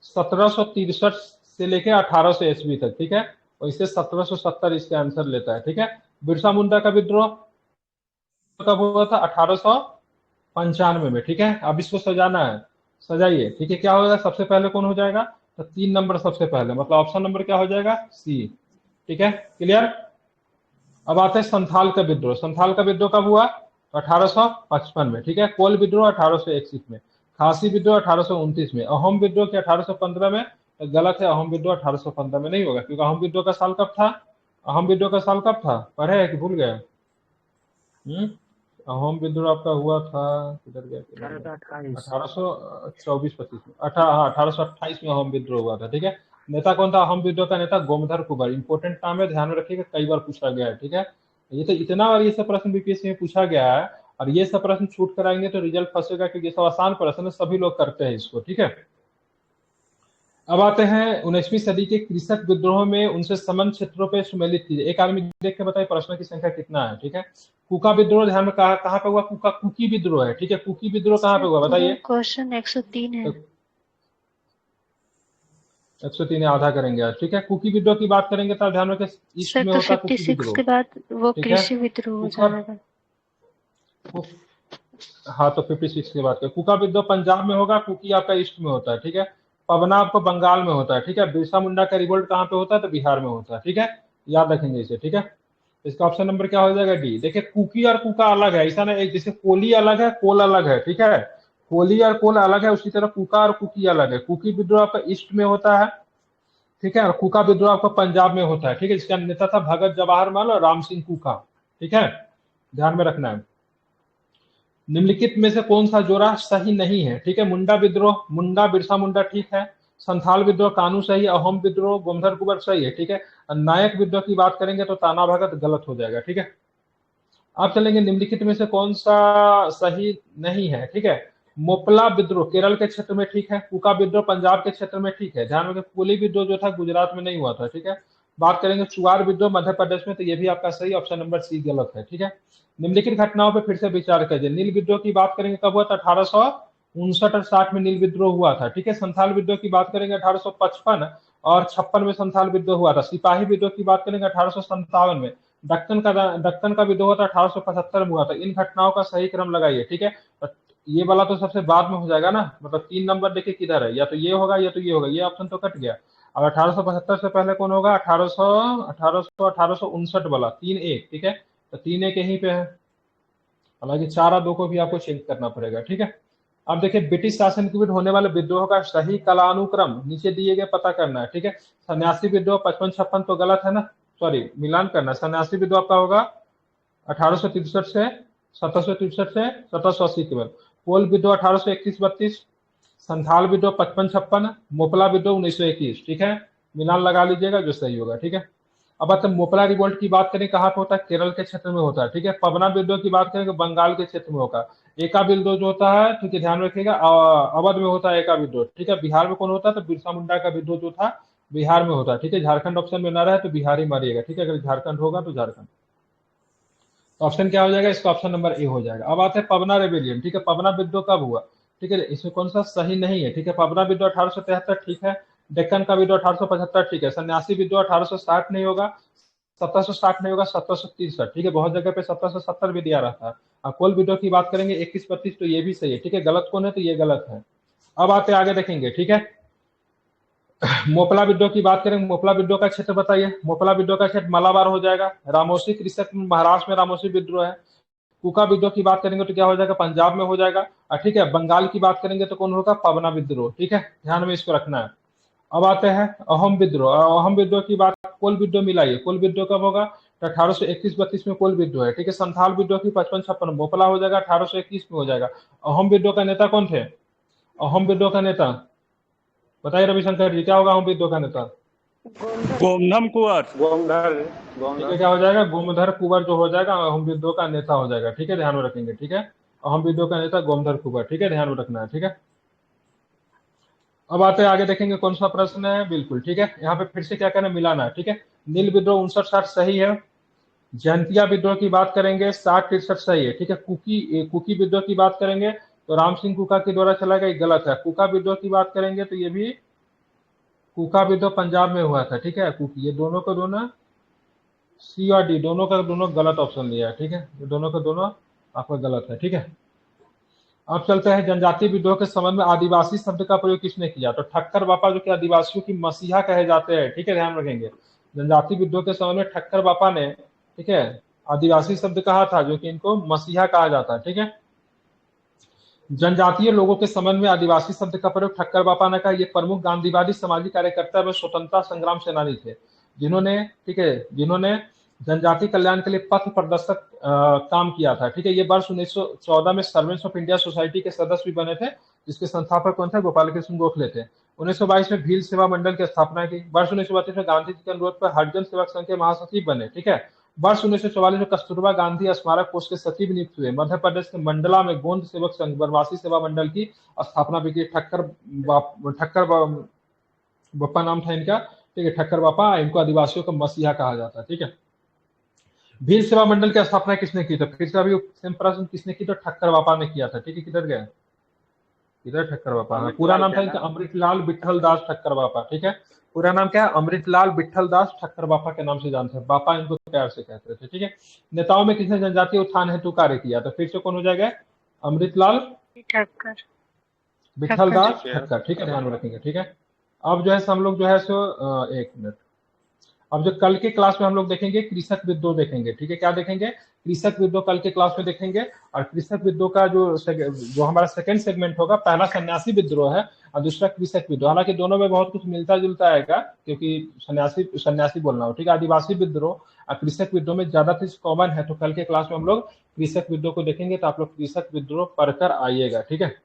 1763 से लेके 1800 ईस्वी तक, ठीक है, और इसे 1770 इसके आंसर लेता है, ठीक है। बिरसा मुंडा का विद्रोह कब हुआ था? 1895 में, ठीक है। अब इसको सजाना है, सजाइए, ठीक है। क्या होगा सबसे पहले, कौन हो जाएगा? तो 3 नंबर सबसे पहले, मतलब ऑप्शन नंबर क्या हो जाएगा? सी, ठीक है, क्लियर। अब आते हैं संथाल का विद्रोह। संथाल का विद्रोह कब हुआ? 1855 में, ठीक है। कोल विद्रोह 1861 में। खासी विद्रोह 1829 में। अहोम विद्रोह के 1815 में। तो गलत है, अहोम विद्रोह 1815 में नहीं होगा, क्योंकि अहोम विद्रोह का साल कब था? अहोम विद्रोह का साल कब था? पढ़े है कि भूल गए? अहोम विद्रोह आपका हुआ था, किधर गया? 1824-25 में, 1828 में अहोम विद्रोह हुआ था, ठीक है। नेता कौन था अहोम विद्रोह का? नेता गोमधर कुबर। इंपोर्टेंट नाम है, ध्यान में रखिएगा, कई बार पूछा गया है, ठीक है। ये तो इतना बार ये सब प्रश्न बीपीएससी में पूछा गया है और ये सब प्रश्न छूट कराएंगे तो रिजल्ट फंसेगा, क्योंकि सब आसान प्रश्न है, सभी लोग करते हैं इसको, ठीक है। अब आते हैं 19वीं सदी के कृषक विद्रोह में उनसे संबंध क्षेत्रों पे सुमेलित कीजिए। एक आदमी देख के बताइए प्रश्न की संख्या कितना है, ठीक है। कुका विद्रोह ध्यान में कहाँ पे हुआ? कुकी विद्रोह है, ठीक है। कुकी विद्रोह कहाँ पे हुआ बताइए? क्वेश्चन 103 है। 103 आधा करेंगे आज, ठीक है। कुकी विद्रोह की बात करेंगे तो ध्यान रखें ईस्ट में होता है कुकी 56 विद्रोह के बाद वो कृषि विद्रोह हो जाएगा। हाँ, तो 56 की बात करें। कुका विद्रोह पंजाब में होगा, कुकी आपका ईस्ट में होता है, ठीक है। पवना आपको बंगाल में होता है, ठीक है। बिरसा मुंडा का रिवोल्ट कहाँ पे होता है? तो बिहार में होता है, ठीक है, याद रखेंगे इसे, ठीक है। इसका ऑप्शन नंबर क्या हो जाएगा? डी। देखिए कुकी और कुका अलग है, ऐसा ना, एक जैसे कोली अलग है, कोल अलग है, ठीक है। कोली और कोल अलग है, उसी तरह कुका और कुकी अलग है। कुकी विद्रोह आपका ईस्ट में होता है, ठीक है, और कुका विद्रोह आपका पंजाब में होता है, ठीक है। इसका नेता था भगत जवाहरलाल और राम सिंह कुका, ठीक है, ध्यान में रखना है। निम्नलिखित में से कौन सा जोड़ा सही नहीं है? ठीक है, मुंडा विद्रोह, मुंडा बिरसा मुंडा ठीक है। संथाल विद्रोह कानू सही है। अहोम विद्रोह गोमधर कुबर सही है, ठीक है। नायक विद्रोह की बात करेंगे तो ताना भगत गलत हो जाएगा, ठीक है। अब चलेंगे निम्नलिखित में से कौन सा सही नहीं है, ठीक है। मोपला विद्रोह केरल के क्षेत्र में ठीक है, कुका विद्रोह पंजाब के क्षेत्र में ठीक है, ध्यान रखें। कुली विद्रोह जो था गुजरात में नहीं हुआ था, ठीक है। बात करेंगे चुआर विद्रोह मध्य प्रदेश में, तो ये भी आपका सही, ऑप्शन नंबर सी गलत है, ठीक है। निम्नलिखित घटनाओं पर फिर से विचार कीजिए। नील विद्रोह की बात करेंगे कब हुआ था, 1859 और 60 में नील विद्रोह हुआ था, ठीक है। संथाल विद्रोह की बात करेंगे 1855 और 56 में संथाल विद्रोह हुआ था। सिपाही विद्रोह की बात करेंगे 1857 में। दक्कन का विद्रोह था 1875 में हुआ था। इन घटनाओं का सही क्रम लगाइए, ठीक है। ये वाला तो सबसे बाद में हो जाएगा ना, मतलब 3 नंबर देखिए किधर है, या तो ये होगा या तो ये होगा, ये ऑप्शन तो कट गया। अब 1875 से पहले कौन होगा, 1859 वाला 3A, ठीक है। तो 3A कहीं पे है, हालांकि 4 और 2 को भी आपको चेंज करना पड़ेगा, ठीक है। अब देखिए ब्रिटिश शासन के विरुद्ध होने वाले विद्रोह का सही कालानुक्रम नीचे दिए गए पता करना है, ठीक है। सन्यासी विद्रोह 55-56 तो गलत है ना, सॉरी मिलान करना। सन्यासी विद्रोह आपका होगा 1863 से 1763 से 1780 के बाद। कोल विद्रोह 1831-32, संथाल विद्रोह 55-56, मोपला विद्रोह 1921, ठीक है। मिलान लगा लीजिएगा जो सही होगा, ठीक है। अब बात मोपला रिवोल्ट की बात करें कहाँ पे होता है, केरल के क्षेत्र में होता है, ठीक है। पवना विद्रोह की बात करें तो बंगाल के क्षेत्र में होगा। एका विद्रोह जो होता है, ठीक है, ध्यान रखिएगा, अवध में होता है एका विद्रोह, ठीक है। बिहार में कौन होता है, तो बिरसा मुंडा का विद्रोह जो था बिहार में होता है, ठीक है। झारखंड ऑप्शन में ना रहे तो बिहार ही मारिएगा, ठीक है। अगर झारखंड होगा तो झारखंड। ऑप्शन क्या हो जाएगा, इसका ऑप्शन नंबर ए हो जाएगा। अब आते हैं पवना रेबेलियन, ठीक है। पवना विद्रोह कब हुआ, ठीक है, इसमें कौन सा सही नहीं है, ठीक है। पवना विद्रोह 1873, ठीक है। डेक्कन का विद्रोह 1875, ठीक है। सन्यासी विद्रोह 1860 नहीं होगा, 1760 नहीं होगा, 1763, ठीक है। बहुत जगह पे 1770 भी दिया रहता है। कोल विद्रोह की बात करेंगे 21-32, तो ये भी सही है, ठीक है। गलत कौन है, तो ये गलत है। अब आते आगे देखेंगे, ठीक है। मोपला विद्रोह की बात करें, मोपला विद्रोह का क्षेत्र बताइए। मोपला विद्रोह का क्षेत्र मालाबार हो जाएगा। रामोसी कृषक महाराष्ट्र में रामोसी विद्रोह है। कुका विद्रोह की बात करेंगे तो क्या हो जाएगा, पंजाब में हो जाएगा, ठीक है। बंगाल की बात करेंगे तो कौन होगा, पवना विद्रोह, ठीक है। ध्यान में इसको रखना है। अब आते हैं अहोम विद्रोह। अहोम विद्रोह की बात, कोल विद्रोह मिलाइए। कोल विद्रोह कब होगा, तो 1831-32 में कोल विद्रोह है, ठीक है। संथाल विद्रोह की 55-56, मोपला हो जाएगा 1821 में हो जाएगा। अहोम विद्रोह का नेता कौन थे, अहोम विद्रोह का नेता बताइए रविशंकर जी, क्या होगा अहोम विद्रोह का नेता, गोमधम कुंवर। ठीक है। क्या हो जाएगा, गोमधर कुंवर जो हो जाएगा अहोम विद्रोह का नेता हो जाएगा, ठीक है। ध्यान में रखेंगे, ठीक है। अहोम विद्रोह का नेता गोमधर कुंवर, ठीक है, ध्यान में रखना है, ठीक है। अब आते हैं आगे देखेंगे कौन सा प्रश्न है, बिल्कुल ठीक है। यहाँ पे फिर से क्या करना है, मिलाना है, ठीक है। नील विद्रोह 59-60 सही है। जयंतिया विद्रोह की बात करेंगे 60-63 सही है, ठीक है। कुकी विद्रोह की बात करेंगे तो राम सिंह कुका के द्वारा चला गया, गलत है। कुका विद्रोह की बात करेंगे तो ये भी, कुका विद्रोह पंजाब में हुआ था, ठीक है। कुकी, ये दोनों का दोनों सी और डी दोनों का दोनों गलत ऑप्शन लिया है, ठीक है। ये दोनों का दोनों आपका गलत है, ठीक है। अब चलते हैं जनजातीय विद्रोह के संबंध में आदिवासी शब्द का प्रयोग किसने किया, तो ठक्कर बापा जो कि आदिवासियों की मसीहा कहे जाते हैं, ठीक है, ध्यान रखेंगे। जनजातीय विद्रोह के संबंध में ठक्कर बापा ने, ठीक है, आदिवासी शब्द कहा था जो कि इनको मसीहा कहा जाता है, ठीक है। जनजातीय लोगों के संबंध में आदिवासी शब्द का प्रयोग ठक्कर बापा ने कहा। ये प्रमुख गांधीवादी सामाजिक कार्यकर्ता व स्वतंत्रता संग्राम सेनानी थे, जिन्होंने, ठीक है, जिन्होंने जनजाति कल्याण के लिए पथ प्रदर्शक काम किया था, ठीक है। ये वर्ष 1914 में सर्वेंट्स ऑफ इंडिया सोसाइटी के सदस्य भी बने थे, जिसके संस्थापक कौन थे, गोपाल कृष्ण गोखले थे। 1922 में भील सेवा मंडल की स्थापना की। वर्ष 1932 में गांधी जी के अनुरोध पर हरिजन सेवक संघ के महासचिव बने, ठीक है। वर्ष 1944 में कस्तूरबा गांधी स्मारक कोष के सचिव नियुक्त हुए। मध्य प्रदेश के मंडला में गोंद सेवक संघ वनवासी सेवा मंडल की स्थापना भी की। ठक्कर बापा नाम था इनका, ठीक है, ठक्कर बापा। इनको आदिवासियों का मसीहा कहा जाता है, ठीक है। भील सेवा मंडल की स्थापना किसने की, तो फिर से अभी सेम प्रश्न किसने की, तो ठक्कर बापा ने किया था, ठीक है। किधर गए, इधर ठक्कर बापा, पूरा नाम था इनका अमृतलाल विठल दास ठक्कर बापा, ठीक है। पूरा नाम क्या है, अमृतलाल विठल दास ठक्कर बापा के नाम से जानते हैं, बापा इनको प्यार से कहते थे, ठीक है। नेताओं में किसने जनजातीय उत्थान हेतु कार्य किया, तो फिर से कौन हो जाएगा, अमृतलाल ठक्कर, विठल दास ठक्कर, ठीक है, ध्यान में रखेंगे, ठीक है। अब जो है हम लोग जो है सो एक मिनट, अब जो कल के क्लास में हम लोग देखेंगे कृषक विद्रोह देखेंगे, ठीक है। क्या देखेंगे, कृषक विद्रोह कल के क्लास में देखेंगे। और कृषक विद्रोह का जो हमारा सेकंड सेगमेंट होगा, पहला सन्यासी विद्रोह है और दूसरा कृषक विद्रोह। हालांकि दोनों में बहुत कुछ मिलता जुलता आएगा, क्योंकि सन्यासी बोलना हो, ठीक है। आदिवासी विद्रोह और कृषक विद्रोह में ज्यादा चीज कॉमन है, तो कल के क्लास में हम लोग कृषक विद्रोह को देखेंगे। तो आप लोग कृषक विद्रोह पढ़कर आइएगा, ठीक है।